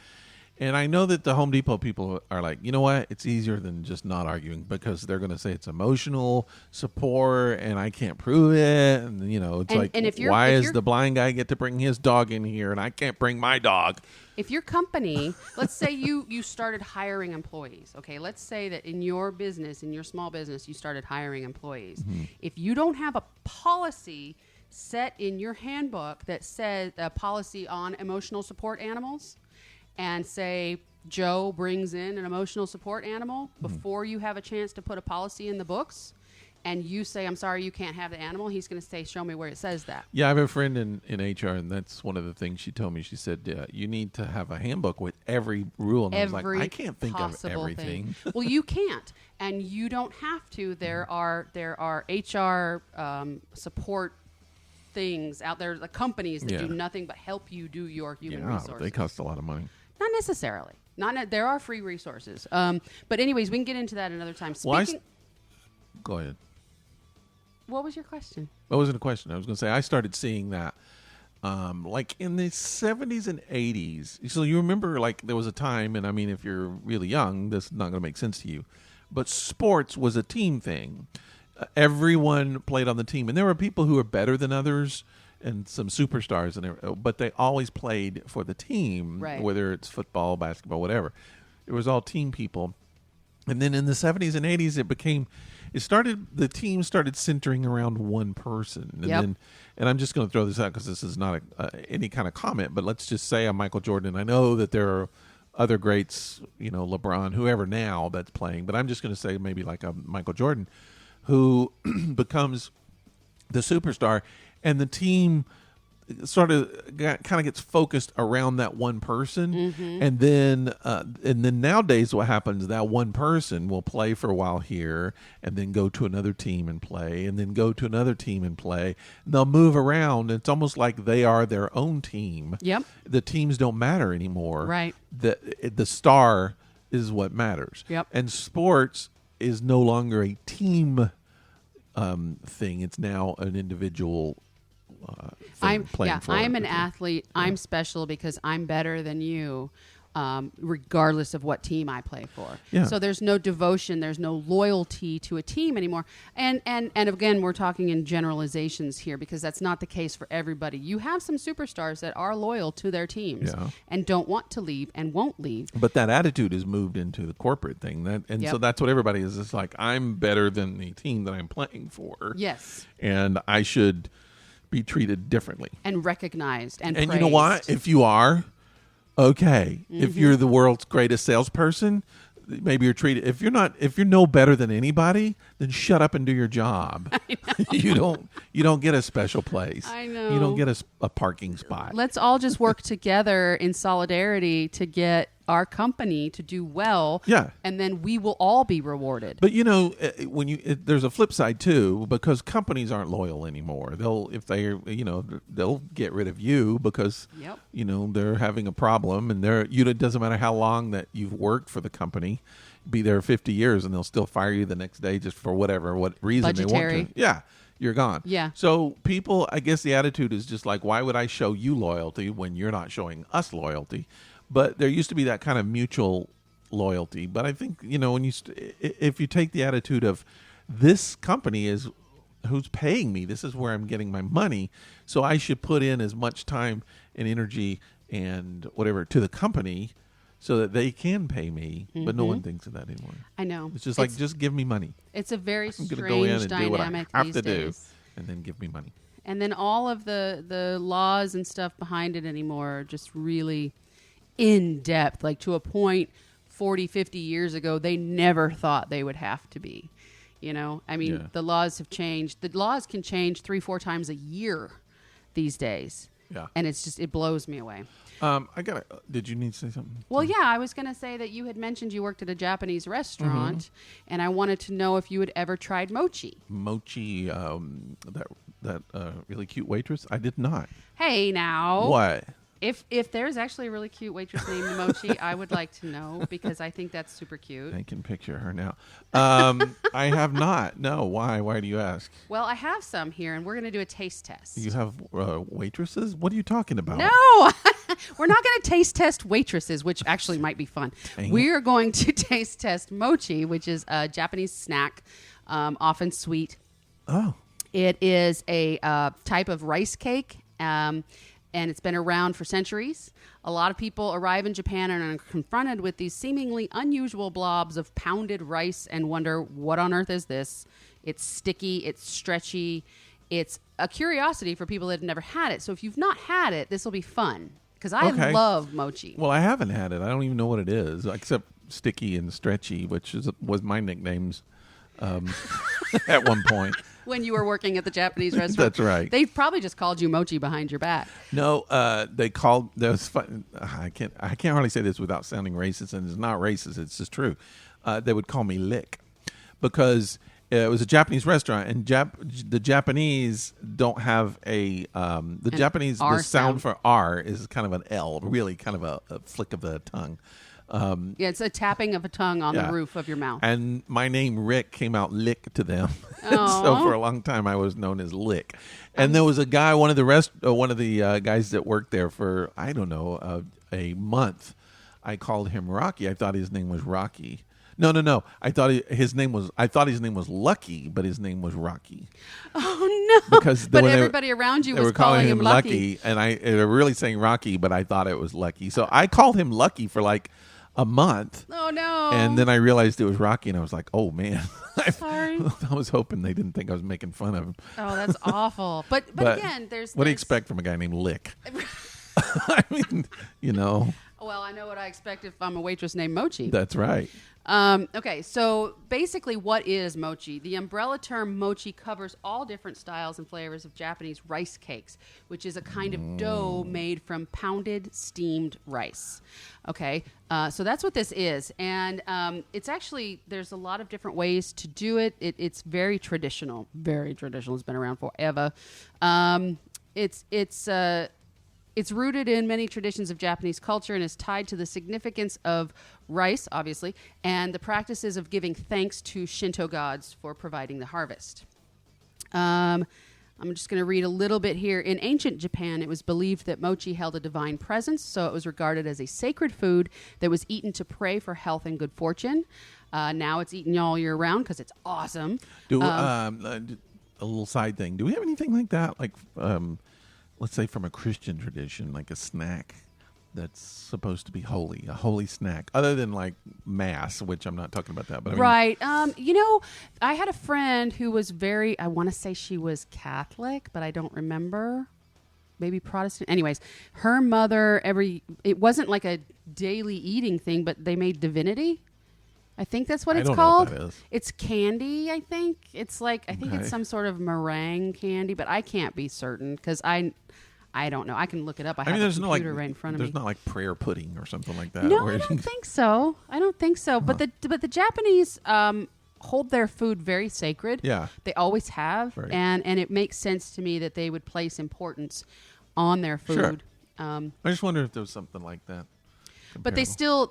And I know that the Home Depot people are like, you know what? It's easier than just not arguing because they're going to say it's emotional support and I can't prove it. And, it's why does the blind guy get to bring his dog in here and I can't bring my dog? If your company, let's say you started hiring employees, okay? Let's say that in your business, in your small business, you started hiring employees. Mm-hmm. If you don't have a policy set in your handbook that says a policy on emotional support animals, and say Joe brings in an emotional support animal before you have a chance to put a policy in the books, and you say, I'm sorry, you can't have the animal, he's going to say, show me where it says that. Yeah, I have a friend in HR, and that's one of the things she told me. She said, you need to have a handbook with every rule. And I was like, I can't think of everything. Well, you can't, and you don't have to. There are HR support things out there, the companies that do nothing but help you do your human resources. They cost a lot of money. Not necessarily. There are free resources. But anyways, we can get into that another time. Go ahead. What was your question? That wasn't a question. I was going to say I started seeing that like in the 70s and 80s. So you remember like there was a time, and I mean if you're really young, this is not going to make sense to you, but sports was a team thing. Everyone played on the team, and there were people who were better than others and some superstars, but they always played for the team, right. Whether it's football, basketball, whatever. It was all team people. And then in the 70s and 80s, the team started centering around one person. And and I'm just going to throw this out because this is not any kind of comment, but let's just say I'm Michael Jordan. I know that there are other greats, LeBron, whoever now that's playing, but I'm just going to say maybe like a Michael Jordan who becomes the superstar, and the team sort of kind of gets focused around that one person. And then nowadays what happens, that one person will play for a while here and then go to another team and play and then go to another team and play. And they'll move around. It's almost like they are their own team. Yep. The teams don't matter anymore. Right. The star is what matters. Yep. And sports is no longer a team thing. It's now an individual thing. I'm an athlete. Yeah. I'm special because I'm better than you, regardless of what team I play for. Yeah. So there's no devotion, there's no loyalty to a team anymore. And again, we're talking in generalizations here because that's not the case for everybody. You have some superstars that are loyal to their teams and don't want to leave and won't leave. But that attitude has moved into the corporate thing. So that's what everybody is. It's like, I'm better than the team that I'm playing for. Yes. And I should be treated differently. And recognized and praised. You know what? If you are, okay. If you're the world's greatest salesperson, maybe you're treated. If you're no better than anybody, then shut up and do your job. You don't get a special place. I know. You don't get a parking spot. Let's all just work together in solidarity to get our company to do well. Yeah. And then we will all be rewarded. But there's a flip side too, because companies aren't loyal anymore. They'll get rid of you because they're having a problem, and it doesn't matter how long that you've worked for the company, be there 50 years, and they'll still fire you the next day just for what reason Budgetary. they want to. Yeah. You're gone. Yeah. So people, I guess the attitude is just like, why would I show you loyalty when you're not showing us loyalty? But there used to be that kind of mutual loyalty. But I think, if you take the attitude of this company is who's paying me, this is where I'm getting my money, so I should put in as much time and energy and whatever to the company so that they can pay me, but no one thinks of that anymore. I know. It's just like, just give me money. It's a very strange go in and dynamic do what I have these to days. do, and then give me money. And then all of the laws and stuff behind it anymore are just really in depth, like to a point 40, 50 years ago, they never thought they would have to be. You know, I mean, the laws have changed. The laws can change 3-4 times a year these days. Yeah. And it's just, it blows me away. Did you need to say something? Well, yeah, I was going to say that you had mentioned you worked at a Japanese restaurant, and I wanted to know if you had ever tried mochi. Mochi, that really cute waitress? I did not. Hey, now. What? If there's actually a really cute waitress named Mochi, I would like to know, because I think that's super cute. I can picture her now. I have not. No. Why? Why do you ask? Well, I have some here, and we're going to do a taste test. You have waitresses? What are you talking about? No! We're not going to taste test waitresses, which actually might be fun. We are going to taste test mochi, which is a Japanese snack, often sweet. Oh. It is a type of rice cake, and it's been around for centuries. A lot of people arrive in Japan and are confronted with these seemingly unusual blobs of pounded rice and wonder, what on earth is this? It's sticky, it's stretchy. It's a curiosity for people that have never had it. So if you've not had it, this will be fun, because I love mochi. Well, I haven't had it. I don't even know what it is, except sticky and stretchy, which was my nicknames at one point. When you were working at the Japanese restaurant. That's right. They probably just called you mochi behind your back. No, they called. That was fun. I can't hardly say this without sounding racist, and it's not racist. It's just true. They would call me lick, because it was a Japanese restaurant, and the Japanese don't have the sound for R is kind of an L, really kind of a flick of the tongue. It's a tapping of a tongue on the roof of your mouth. And my name Rick came out Lick to them. So for a long time I was known as Lick. And there was a guy, one of the guys that worked there for, I don't know, a month. I called him Rocky. I thought his name was Rocky. No. I thought his name was Lucky, but his name was Rocky. Oh no! Because everybody around you was calling him Lucky, and they were really saying Rocky, but I thought it was Lucky. So I called him Lucky for like a month. Oh no! And then I realized it was Rocky, and I was like, "Oh man!" Sorry. I was hoping they didn't think I was making fun of him. Oh, that's awful. But again, what do you expect from a guy named Lick? I mean, you know. Well, I know what I expect if I'm a waitress named Mochi. That's right. Okay, so basically what is mochi? The umbrella term mochi covers all different styles and flavors of Japanese rice cakes, which is a kind of dough made from pounded steamed rice. Okay, so that's what this is. And it's actually, there's a lot of different ways to do it. It's very traditional. Very traditional. It's been around forever. It's rooted in many traditions of Japanese culture and is tied to the significance of rice, obviously, and the practices of giving thanks to Shinto gods for providing the harvest. I'm just going to read a little bit here. In ancient Japan, it was believed that mochi held a divine presence, so it was regarded as a sacred food that was eaten to pray for health and good fortune. Now it's eaten all year round because it's awesome. A little side thing. Do we have anything like that? Like, let's say from a Christian tradition, like a snack that's supposed to be holy, a holy snack, other than like mass, which I'm not talking about that. But right. I had a friend who was I want to say she was Catholic, but I don't remember. Maybe Protestant. Anyways, her mother, it wasn't like a daily eating thing, but they made divinity. I think that's what it's called. Know what that is. It's candy, I think. It's like, I think it's some sort of meringue candy, but I can't be certain because I don't know. I can look it up. I have a computer right in front of me. There's not like prayer pudding or something like that. No, I don't think so. Huh. But the Japanese hold their food very sacred. Yeah. They always have. Right. And it makes sense to me that they would place importance on their food. Sure. I just wonder if there was something like that. But they still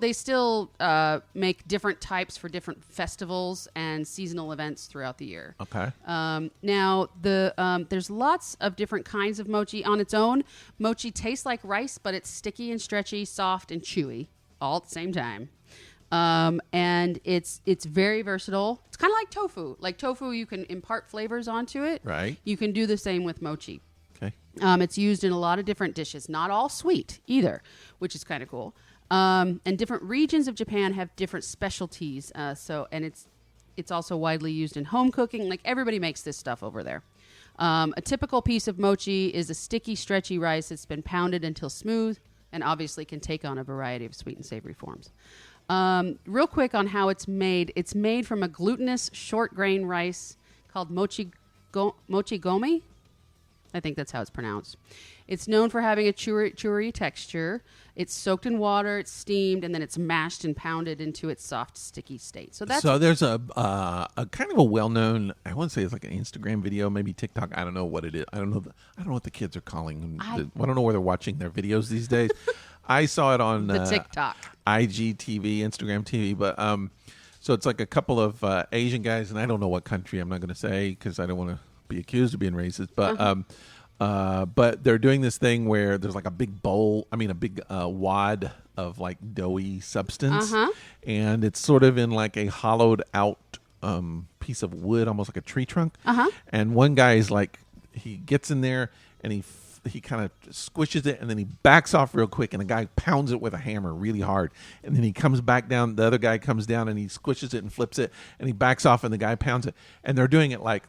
make different types for different festivals and seasonal events throughout the year. Okay. Now there's lots of different kinds of mochi. On its own, mochi tastes like rice, but it's sticky and stretchy, soft and chewy, all at the same time. And it's very versatile. It's kind of like tofu. Like tofu, you can impart flavors onto it. Right. You can do the same with mochi. Okay. It's used in a lot of different dishes, not all sweet either, which is kind of cool. And different regions of Japan have different specialties. And it's also widely used in home cooking. Like everybody makes this stuff over there. A typical piece of mochi is a sticky, stretchy rice that's been pounded until smooth and obviously can take on a variety of sweet and savory forms. Real quick on how it's made. It's made from a glutinous short grain rice called mochi gomi. I think that's how it's pronounced. It's known for having a chewy texture. It's soaked in water, it's steamed, and then it's mashed and pounded into its soft, sticky state. So there's a kind of a well-known, I wouldn't say it's like an Instagram video, maybe TikTok. I don't know what it is. I don't know what the kids are calling them. I don't know where they're watching their videos these days. I saw it on the TikTok, IGTV, Instagram TV, but so it's like a couple of Asian guys, and I don't know what country. I'm not going to say because I don't want to be accused of being racist, but they're doing this thing where there's like a big bowl, a big wad of like doughy substance, and it's sort of in like a hollowed out piece of wood, almost like a tree trunk. And one guy is like, he gets in there and he kind of squishes it, and then he backs off real quick, and the guy pounds it with a hammer really hard, and then he comes back down. The other guy comes down and he squishes it and flips it, and he backs off, and the guy pounds it, and they're doing it like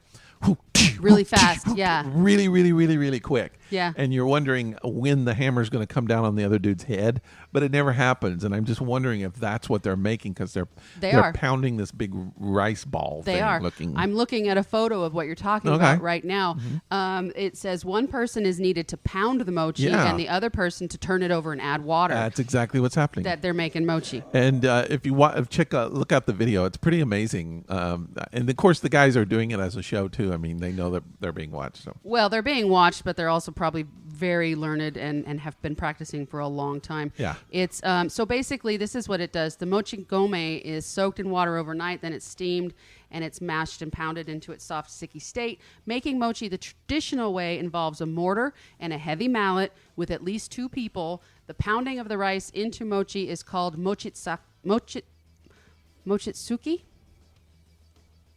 really fast, yeah. Really, really, really, really quick. Yeah. And you're wondering when the hammer's going to come down on the other dude's head, but it never happens. And I'm just wondering if that's what they're making, because they're pounding this big rice ball. They are. I'm looking at a photo of what you're talking about right now. It says one person is needed to pound the mochi and the other person to turn it over and add water. That's exactly what's happening. That they're making mochi. And if you look out the video, it's pretty amazing. And of course, the guys are doing it as a show too. They know that they're being watched. So. Well, they're being watched, but they're also probably very learned and have been practicing for a long time. Yeah. It's so basically this is what it does. The mochi gomi is soaked in water overnight, then it's steamed and it's mashed and pounded into its soft, sticky state. Making mochi the traditional way involves a mortar and a heavy mallet with at least 2 people. The pounding of the rice into mochi is called mochitsuki.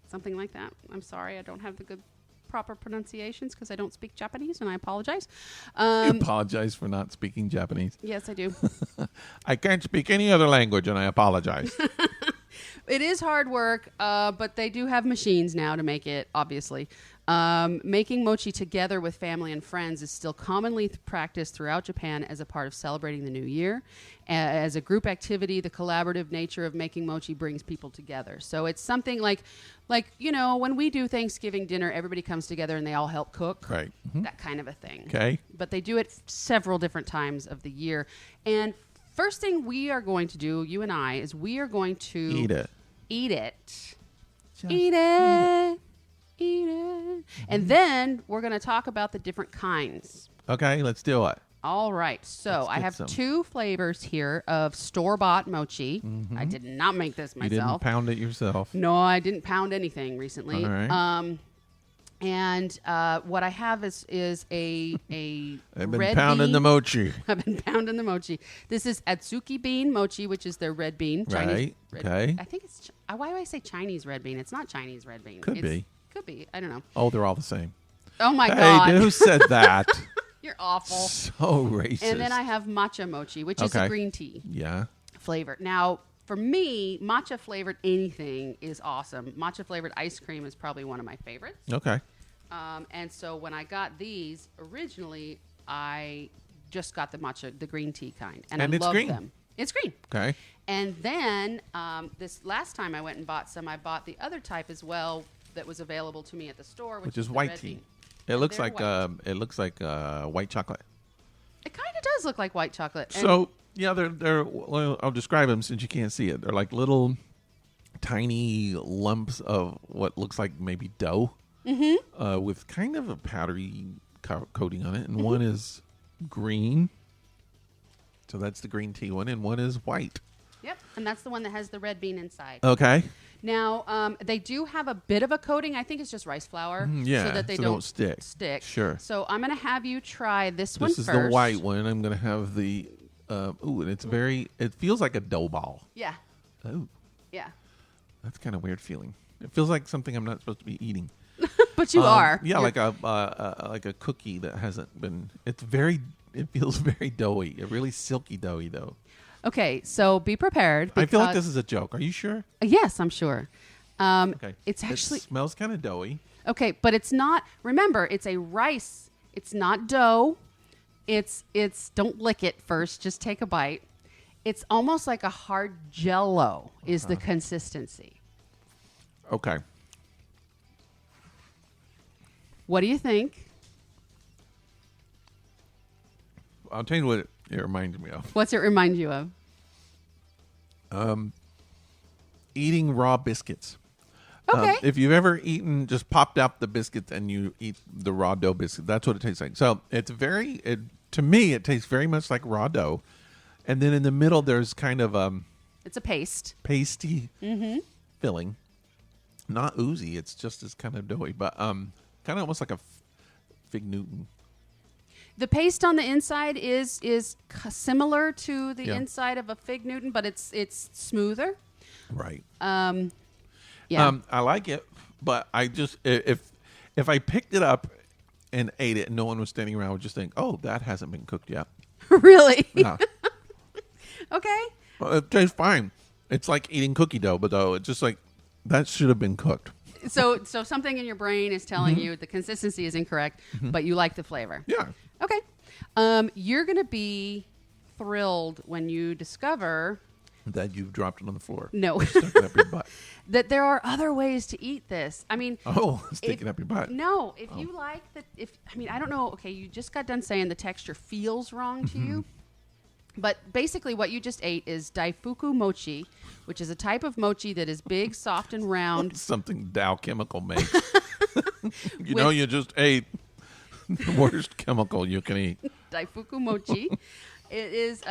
Something like that. I'm sorry, I don't have the good proper pronunciations because I don't speak Japanese, and I apologize. You apologize for not speaking Japanese? Yes, I do. I can't speak any other language, and I apologize. It is hard work, but they do have machines now to make it, obviously. Making mochi together with family and friends is still commonly practiced throughout Japan as a part of celebrating the new year. As a group activity, the collaborative nature of making mochi brings people together. So it's something like when we do Thanksgiving dinner, everybody comes together and they all help cook. Right. That kind of a thing. Okay. But they do it several different times of the year. And first thing we are going to do, you and I, is we are going to eat it. Eat it. Eat it. And then we're going to talk about the different kinds. Okay, let's do it. All right. So I have 2 flavors here of store-bought mochi. I did not make this myself. You didn't pound it yourself. No, I didn't pound anything recently. All right. And what I have is a I've been red pounding bean. the mochi. I've been pounding the mochi. This is Atsuki bean mochi, which is their red bean. Chinese right. Okay. I think it's... Why do I say Chinese red bean? It's not Chinese red bean. Could be. Could be. I don't know. Oh, they're all the same. Oh, my God. Hey, who said that? You're awful. So racist. And then I have matcha mochi, which is a green tea flavor. Now, for me, matcha flavored anything is awesome. Matcha flavored ice cream is probably one of my favorites. Okay. And so when I got these, originally, I just got the green tea kind. And I love them. It's green. Okay. And then this last time I went and bought some, I bought the other type as well that was available to me at the store, which is white tea. It looks like white chocolate. It kind of does look like white chocolate. So they're well, I'll describe them since you can't see it. They're like little tiny lumps of what looks like maybe dough, with kind of a powdery coating on it, and one is green. So that's the green tea one, and one is white. Yep, and that's the one that has the red bean inside. Okay. Now, they do have a bit of a coating. I think it's just rice flour. So that they don't stick. Sure. So I'm going to have you try this one first. This is the white one. I'm going to have the, and it's it feels like a dough ball. Yeah. Oh. Yeah. That's kind of weird feeling. It feels like something I'm not supposed to be eating. But you are. Yeah, like a cookie that hasn't been, it feels very doughy. A really silky doughy, though. Okay, so be prepared. I feel like this is a joke. Are you sure? Yes, I'm sure. Okay. It's actually... It smells kind of doughy. Okay, but it's not... Remember, it's a rice. It's not dough. It's don't lick it first. Just take a bite. It's almost like a hard Jell-O is the consistency. Okay. What do you think? I'll tell you what it reminds me of. What's it remind you of? Eating raw biscuits. Okay. If you've ever eaten, just popped out the biscuits and you eat the raw dough biscuit, that's what it tastes like. So it's to me, it tastes very much like raw dough. And then in the middle, there's kind of it's a paste. Pasty filling. Not oozy. It's just as kind of doughy, but kind of almost like a fig Newton. The paste on the inside is similar to the inside of a fig Newton, but it's smoother. Right. Yeah. I like it, but I just if I picked it up and ate it and no one was standing around, I would just think, oh, that hasn't been cooked yet. Really? Yeah. Okay. Well, it tastes fine. It's like eating cookie dough, but though it's just like that should have been cooked. So something in your brain is telling you the consistency is incorrect, but you like the flavor. Yeah. Okay. You're going to be thrilled when you discover that you've dropped it on the floor. No. Stuck it up your butt. That there are other ways to eat this. I mean, stick it up your butt. No, if you like I don't know. Okay, you just got done saying the texture feels wrong to you. But basically what you just ate is Daifuku Mochi, which is a type of mochi that is big, soft, and round. Something Dow Chemical makes. You just ate the worst chemical you can eat. Daifuku Mochi. It is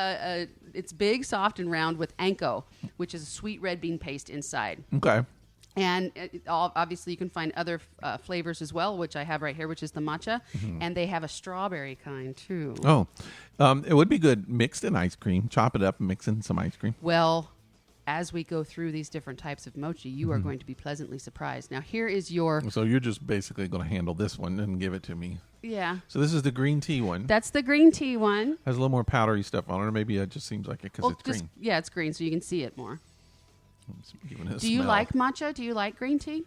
it's big, soft, and round with anko, which is a sweet red bean paste inside. Okay. And obviously you can find other flavors as well, which I have right here, which is the matcha. And they have a strawberry kind, too. Oh, it would be good mixed in ice cream. Chop it up and mix in some ice cream. Well, as we go through these different types of mochi, you are going to be pleasantly surprised. Now, here is your... So you're just basically going to handle this one and give it to me. Yeah. So this is the green tea one. That's the green tea one. Has a little more powdery stuff on it, or maybe it just seems like it because it's green. Yeah, it's green, so you can see it more. Do you like matcha? Do you like green tea?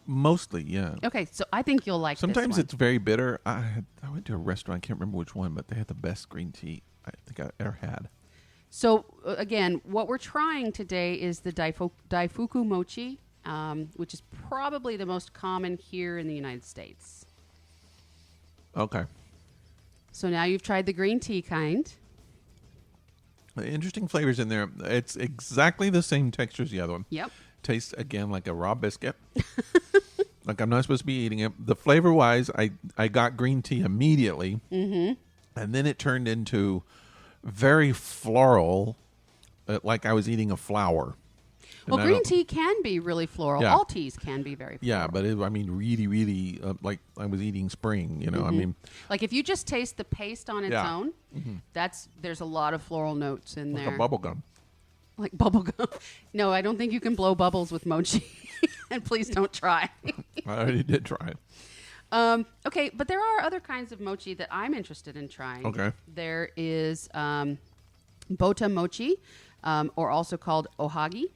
Mostly, yeah. Okay, so I think you'll like Sometimes this one. it's very bitter. I went to a restaurant, I can't remember which one, but they had the best green tea I think I ever had. So, again, what we're trying today is the Daifuku Mochi, which is probably the most common here in the United States. Okay. So now you've tried the green tea kind. Interesting flavors in there. It's exactly the same texture as the other one. Yep. Tastes, again, like a raw biscuit. Like I'm not supposed to be eating it. The flavor-wise, I got green tea immediately. And then it turned into very floral, like I was eating a flower. Well, green tea can be really floral. Yeah. All teas can be very floral. Yeah, but really, really, like I was eating spring, I mean. Like if you just taste the paste on its own, there's a lot of floral notes in there. Like a bubble gum. Like bubble gum. No, I don't think you can blow bubbles with mochi. And please don't try. I already did try it. Okay, but there are other kinds of mochi that I'm interested in trying. Okay. There is bota mochi, or also called ohagi.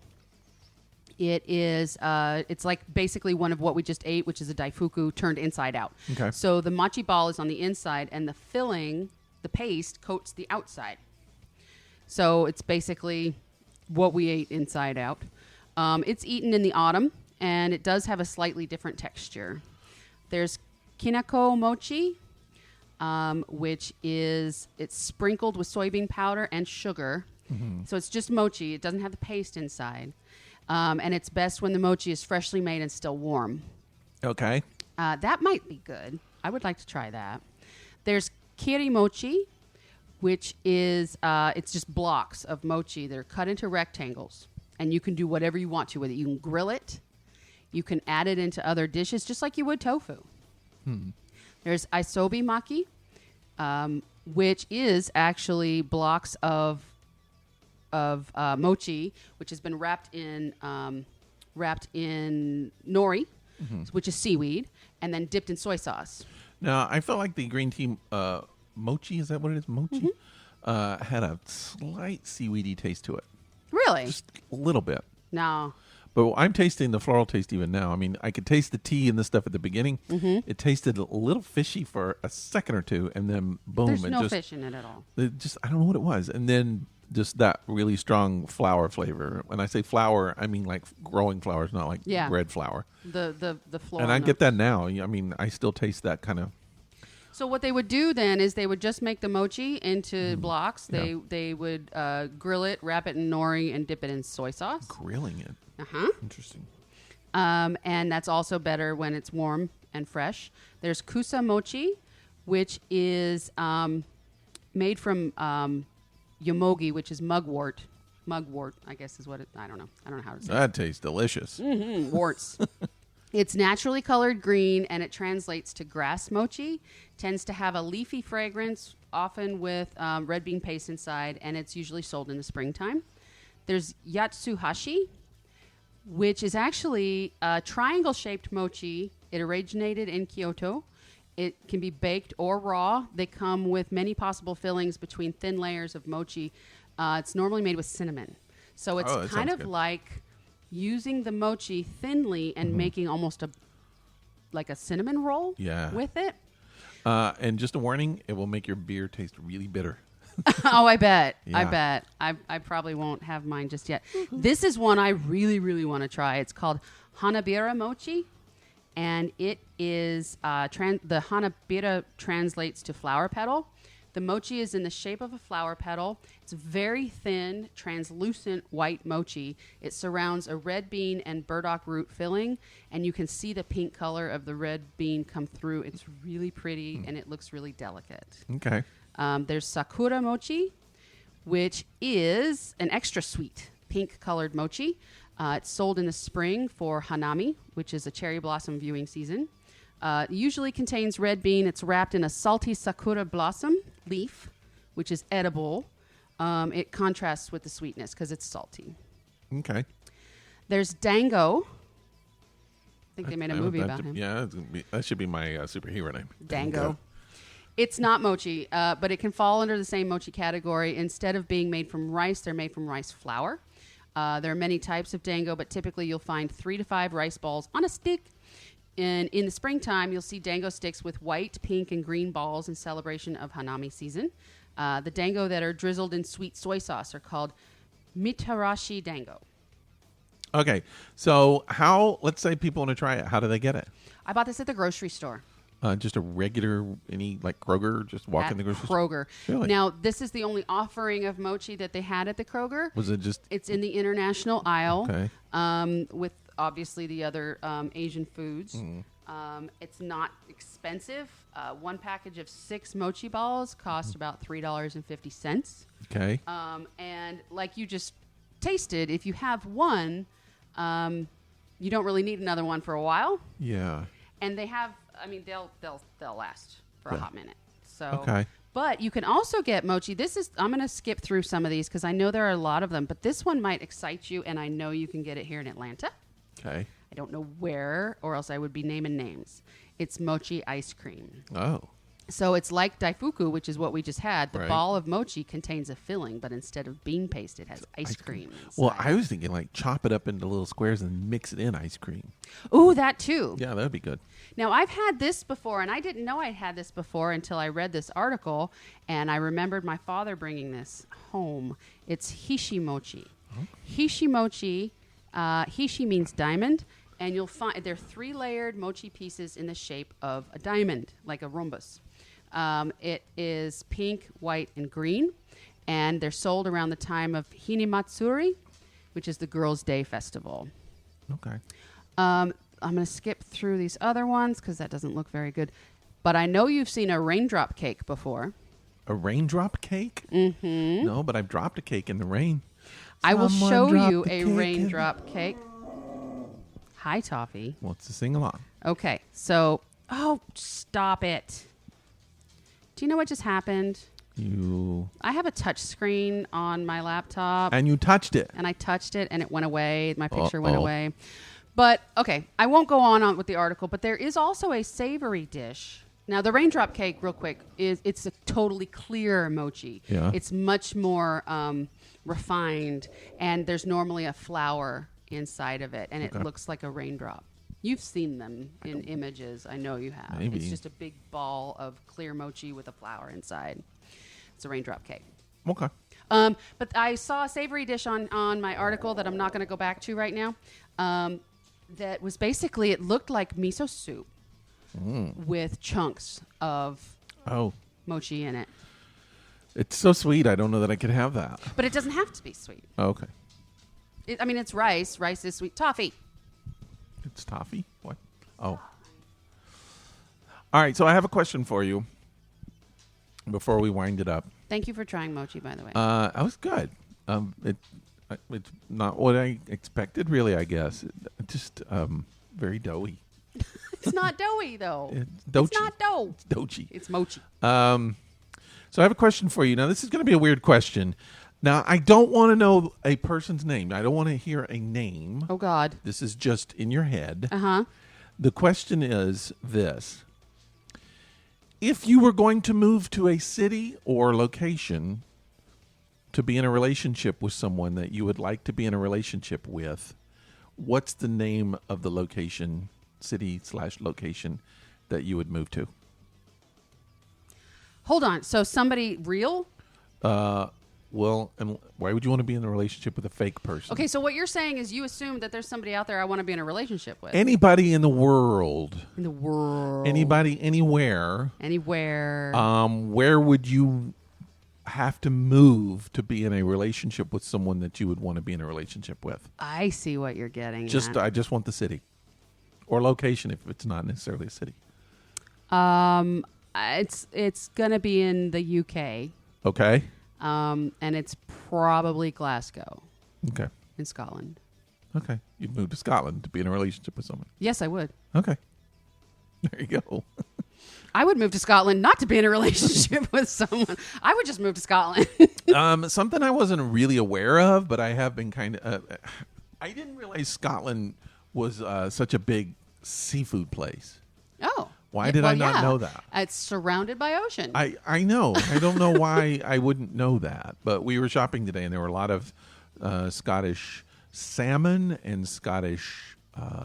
It is, it's like basically one of what we just ate, which is a daifuku turned inside out. Okay. So the mochi ball is on the inside, and the filling, the paste, coats the outside. So it's basically what we ate inside out. It's eaten in the autumn, and it does have a slightly different texture. There's kinako mochi, which is, it's sprinkled with soybean powder and sugar. So it's just mochi. It doesn't have the paste inside. And it's best when the mochi is freshly made and still warm. Okay. That might be good. I would like to try that. There's Cheri mochi, which is it's just blocks of mochi that are cut into rectangles. And you can do whatever you want to with it. You can grill it. You can add it into other dishes, just like you would tofu. There's isobi maki, which is actually blocks of mochi, which has been wrapped in nori, which is seaweed, and then dipped in soy sauce. Now, I felt like the green tea mochi, is that what it is? Mochi? had a slight seaweedy taste to it. Really? Just a little bit. No. But I'm tasting the floral taste even now. I mean, I could taste the tea and the stuff at the beginning. Mm-hmm. It tasted a little fishy for a second or two, and then boom. There's no fish in it at all. I don't know what it was. And then just that really strong flour flavor. When I say flour, I mean like growing flowers, not like bread flour. The floral. And I get that now. I mean, I still taste that kind of. So what they would do then is they would just make the mochi into blocks. They would grill it, wrap it in nori, and dip it in soy sauce. Grilling it. Uh-huh. Interesting. And that's also better when it's warm and fresh. There's kusa mochi, which is made from yomogi, which is mugwort. Mugwort, I guess is what it... I don't know how to say that tastes delicious. Mm-hmm. Warts. It's naturally colored green, and it translates to grass mochi. Tends to have a leafy fragrance, often with red bean paste inside, and it's usually sold in the springtime. There's yatsuhashi, which is actually a triangle-shaped mochi. It originated in Kyoto. It can be baked or raw. They come with many possible fillings between thin layers of mochi. It's normally made with cinnamon. So it's kind of like using the mochi thinly and making almost a cinnamon roll with it. And just a warning, it will make your beer taste really bitter. Oh, I bet. Yeah. I bet. I probably won't have mine just yet. Mm-hmm. This is one I really, really want to try. It's called Hanabira Mochi, and it is the Hanabira translates to flower petal. The mochi is in the shape of a flower petal. It's very thin, translucent white mochi. It surrounds a red bean and burdock root filling, and you can see the pink color of the red bean come through. It's really pretty, and it looks really delicate. Okay. There's Sakura Mochi, which is an extra sweet pink-colored mochi. It's sold in the spring for Hanami, which is a cherry blossom viewing season. It usually contains red bean. It's wrapped in a salty sakura blossom leaf, which is edible. It contrasts with the sweetness because it's salty. Okay. There's Dango. I think they made a movie about him. Yeah, that should be my superhero name. Dango. It's not mochi, but it can fall under the same mochi category. Instead of being made from rice, they're made from rice flour. There are many types of dango, but typically you'll find 3 to 5 rice balls on a stick. And in the springtime, you'll see dango sticks with white, pink, and green balls in celebration of Hanami season. The dango that are drizzled in sweet soy sauce are called mitarashi dango. Okay, so let's say people want to try it. How do they get it? I bought this at the grocery store. Just a regular, like Kroger, just walk in the grocery store? Kroger. Really? Now, this is the only offering of mochi that they had at the Kroger. Was it just... It's in the international aisle. Okay. With obviously the other Asian foods. It's not expensive. One package of 6 mochi balls cost about $3.50. Okay. And like you just tasted, if you have one, you don't really need another one for a while. Yeah. And they have... I mean, they'll last for a hot minute. So, okay. But you can also get mochi. I'm going to skip through some of these because I know there are a lot of them, but this one might excite you, and I know you can get it here in Atlanta. Okay. I don't know where, or else I would be naming names. It's mochi ice cream. Oh. So it's like daifuku, which is what we just had. The ball of mochi contains a filling, but instead of bean paste, it has ice cream inside. Well, I was thinking like chop it up into little squares and mix it in ice cream. Ooh, that too. Yeah, that would be good. Now, I've had this before, and I didn't know I'd had this before until I read this article, and I remembered my father bringing this home. It's hishi mochi. Oh. Hishi mochi, hishi means diamond, and you'll find they're 3-layered mochi pieces in the shape of a diamond, like a rhombus. It is pink, white, and green, and they're sold around the time of Hinematsuri, which is the Girls' Day festival. Okay. I'm going to skip through these other ones because that doesn't look very good. But I know you've seen a raindrop cake before. A raindrop cake? Mm-hmm. No, but I've dropped a cake in the rain. I will show you a raindrop cake. Hi, Toffee. What's the sing-along? Okay, so... Oh, stop it. Do you know what just happened? I have a touch screen on my laptop. And you touched it. And I touched it, and it went away. My picture went away. But, okay, I won't go on with the article, but there is also a savory dish Now, the raindrop cake, real quick, it's a totally clear mochi. Yeah. It's much more refined, and there's normally a flour inside of it, and it looks like a raindrop. You've seen them in images. I know you have. Maybe. It's just a big ball of clear mochi with a flour inside. It's a raindrop cake. Okay. But I saw a savory dish on my article that I'm not going to go back to right now. That was basically, it looked like miso soup with chunks of mochi in it. It's so sweet. I don't know that I could have that. But it doesn't have to be sweet. Oh, okay. It's rice. Rice is sweet. Toffee. It's toffee? What? Oh. All right. So I have a question for you before we wind it up. Thank you for trying mochi, by the way. I was good. It's not what I expected, really, I guess. It's just very doughy. It's not doughy, though. It's not dough. It's doughy. It's mochi. So I have a question for you. Now, this is going to be a weird question. Now, I don't want to know a person's name. I don't want to hear a name. Oh, God. This is just in your head. Uh-huh. The question is this. If you were going to move to a city or location to be in a relationship with someone that you would like to be in a relationship with, what's the name of the location, city/location that you would move to? Hold on. So somebody real? Well, and why would you want to be in a relationship with a fake person? Okay, so what you're saying is you assume that there's somebody out there I want to be in a relationship with. Anybody in the world. In the world. Anybody, anywhere. Anywhere. Where would you have to move to be in a relationship with someone that you would want to be in a relationship with? I see what you're getting at. I just want the city. Or location if it's not necessarily a city. It's going to be in the UK. Okay. And it's probably Glasgow. Okay. In Scotland. Okay. You'd move to Scotland to be in a relationship with someone. Yes, I would. Okay. There you go. I would move to Scotland not to be in a relationship with someone. I would just move to Scotland. Something I wasn't really aware of, but I have been kind of... I didn't realize Scotland was such a big seafood place. Oh. Why did I not know that? It's surrounded by ocean. I know. I don't know why I wouldn't know that. But we were shopping today, and there were a lot of Scottish salmon and Scottish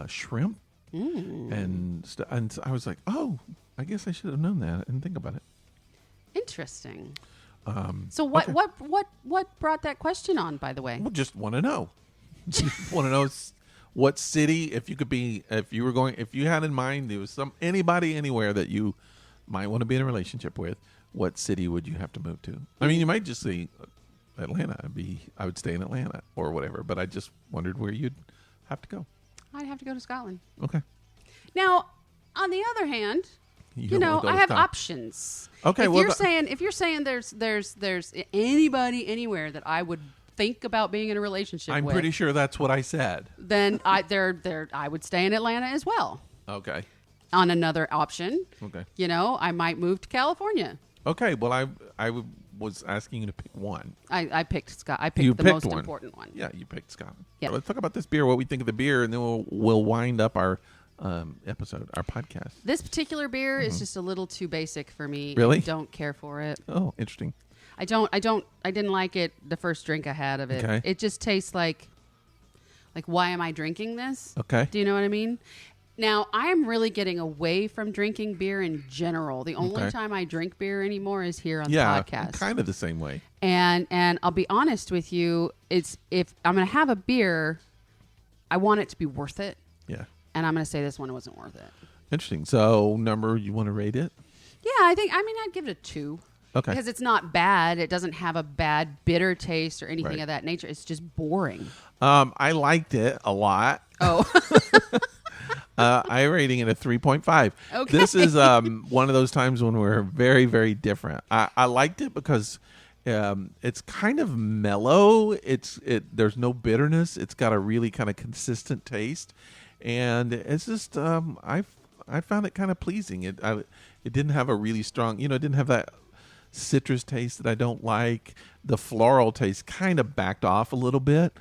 shrimp. And I was like, oh, I guess I should have known that. I didn't think about it. Interesting. So what brought that question on, by the way? Well, just want to know. Just want to know what city, if you had in mind there was anybody anywhere that you might want to be in a relationship with, what city would you have to move to? I mean, you might just say Atlanta. I would stay in Atlanta or whatever, but I just wondered where you'd have to go. I'd have to go to Scotland. Okay. Now, on the other hand, I have options. Okay. If you're saying there's anybody anywhere that I would think about being in a relationship with. I'm pretty sure that's what I said. Then I would stay in Atlanta as well. Okay. On another option. Okay. I might move to California. Okay. Well, I was asking you to pick one. I picked Scott. I picked the most important one. Yeah, you picked Scotland. Yeah. So let's talk about this beer, what we think of the beer, and then we'll wind up our episode, our podcast. This particular beer is just a little too basic for me. Really? I don't care for it. Oh, interesting. I didn't like it the first drink I had of it. Okay. It just tastes like why am I drinking this? Okay. Do you know what I mean? Now, I am really getting away from drinking beer in general. The only time I drink beer anymore is here on the podcast. Yeah, kind of the same way. And I'll be honest with you, if I'm going to have a beer, I want it to be worth it. Yeah. And I'm going to say this one wasn't worth it. Interesting. So, number, you want to rate it? Yeah, I'd give it a 2. Okay. Because it's not bad. It doesn't have a bad bitter taste or anything of that nature. It's just boring. I liked it a lot. Oh. I'm rating it a 3.5. Okay. This is one of those times when we're very, very different. I liked it because it's kind of mellow. There's no bitterness. It's got a really kind of consistent taste. And it's just, I found it kind of pleasing. It didn't have a really strong, it didn't have that citrus taste that I don't like. The floral taste kind of backed off a little bit.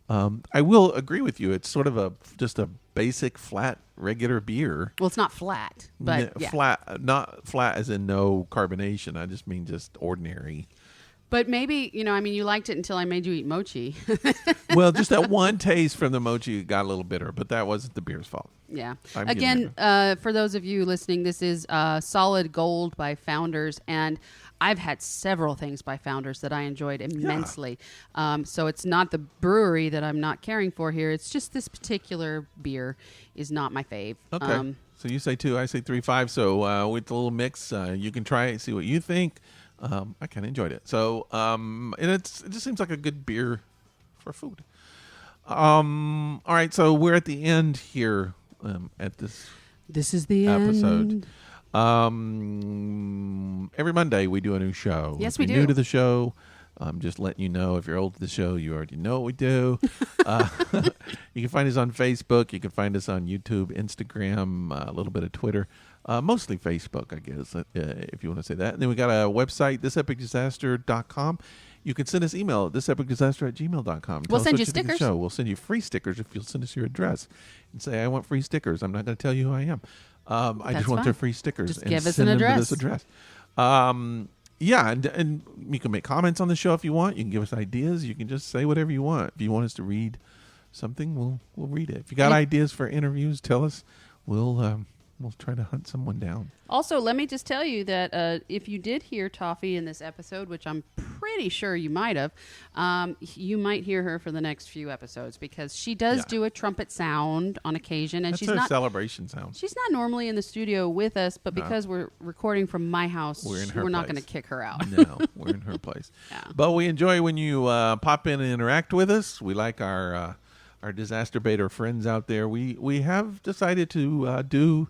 I will agree with you. It's sort of just a basic, flat, regular beer. Well, it's not flat, but flat, not flat as in no carbonation. I just mean just ordinary. But maybe, you liked it until I made you eat mochi. Well, just that one taste from the mochi got a little bitter, but that wasn't the beer's fault. Yeah. Again, for those of you listening, this is Solid Gold by Founders, and I've had several things by Founders that I enjoyed immensely. Yeah. So it's not the brewery that I'm not caring for here. It's just this particular beer is not my fave. Okay. So you say 2, I say 3.5. So with the little mix, you can try it, see what you think. I kind of enjoyed it. So and it just seems like a good beer for food. All right. So we're at the end here at this. This is the episode. Every Monday we do a new show. Yes, we do. New to the show. Just letting you know, if you're old to the show, you already know what we do. You can find us on Facebook. You can find us on YouTube, Instagram, a little bit of Twitter. Mostly Facebook, I guess, if you want to say that. And then we got a website, thisepicdisaster.com. You can send us email at thisepicdisaster@gmail.com. We'll send you stickers. We'll send you free stickers if you'll send us your address and say, I want free stickers. I'm not going to tell you who I am. I just want their free stickers. Just give us an address. To this address. Yeah, and you can make comments on the show if you want. You can give us ideas. You can just say whatever you want. If you want us to read something, we'll read it. If you got ideas for interviews, tell us. We'll try to hunt someone down. Also, let me just tell you that if you did hear Toffee in this episode, which I'm pretty sure you might have, you might hear her for the next few episodes because she does do a trumpet sound on occasion, and she's her celebration sound. She's not normally in the studio with us, but because we're recording from my house, we're not going to kick her out. No, we're in her place. Yeah. But we enjoy when you pop in and interact with us. We like our disaster baiter friends out there. We have decided to do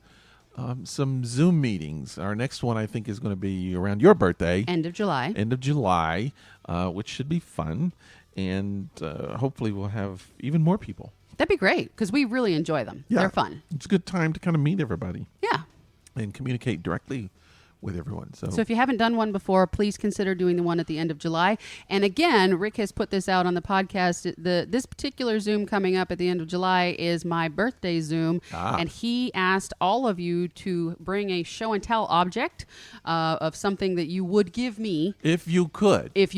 some Zoom meetings. Our next one, I think, is going to be around your birthday. End of July, which should be fun. And hopefully we'll have even more people. That'd be great, because we really enjoy them. Yeah. They're fun. It's a good time to kind of meet everybody. Yeah. And communicate directly with everyone. So if you haven't done one before, please consider doing the one at the end of July. And again, Rick has put this out on the podcast. This particular Zoom coming up at the end of July is my birthday Zoom. And he asked all of you to bring a show and tell object of something that you would give me. If you could. It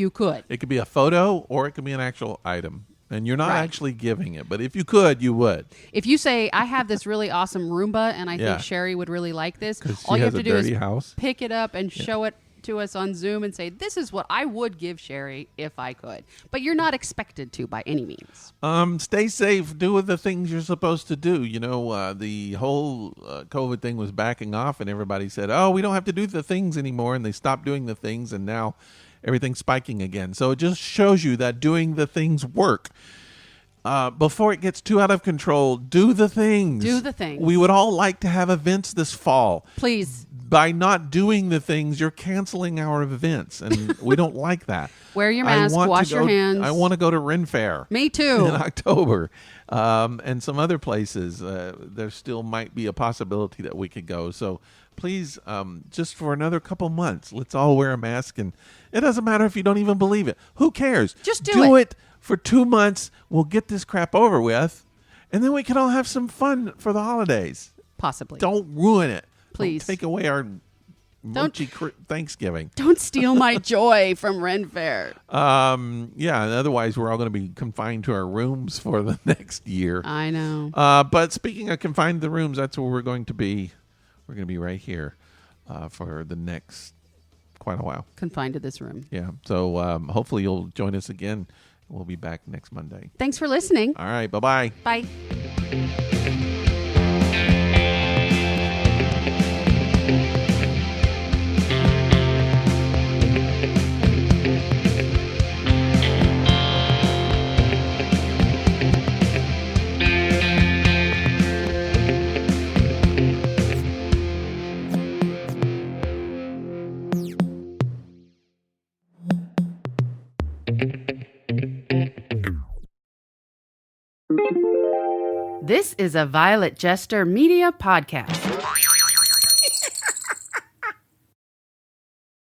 could be a photo or it could be an actual item. And you're not actually giving it, but if you could, you would. If you say, I have this really awesome Roomba, and I think Cheri would really like this, all you have to do is pick it up and show it to us on Zoom and say, this is what I would give Cheri if I could. But you're not expected to by any means. Stay safe. Do the things you're supposed to do. The whole COVID thing was backing off, and everybody said, we don't have to do the things anymore, and they stopped doing the things, and now everything's spiking again. So it just shows you that doing the things work. Before it gets too out of control, do the things. Do the things. We would all like to have events this fall. Please. By not doing the things, you're canceling our events, and we don't like that. Wear your mask, wash your hands. I want to go to Ren Fair. Me too. In October. And some other places. There still might be a possibility that we could go. So please, just for another couple months, let's all wear a mask. And it doesn't matter if you don't even believe it. Who cares? Just do it for 2 months. We'll get this crap over with. And then we can all have some fun for the holidays. Possibly. Don't ruin it. Please. Don't take away our mochi Thanksgiving. Don't steal my joy from Ren Fair. Otherwise we're all going to be confined to our rooms for the next year. I know. But speaking of confined to the rooms, that's where we're going to be. We're going to be right here for the next quite a while. Confined to this room. Yeah. So hopefully you'll join us again. We'll be back next Monday. Thanks for listening. All right. Bye-bye. Bye. This is a Violet Jester Media podcast.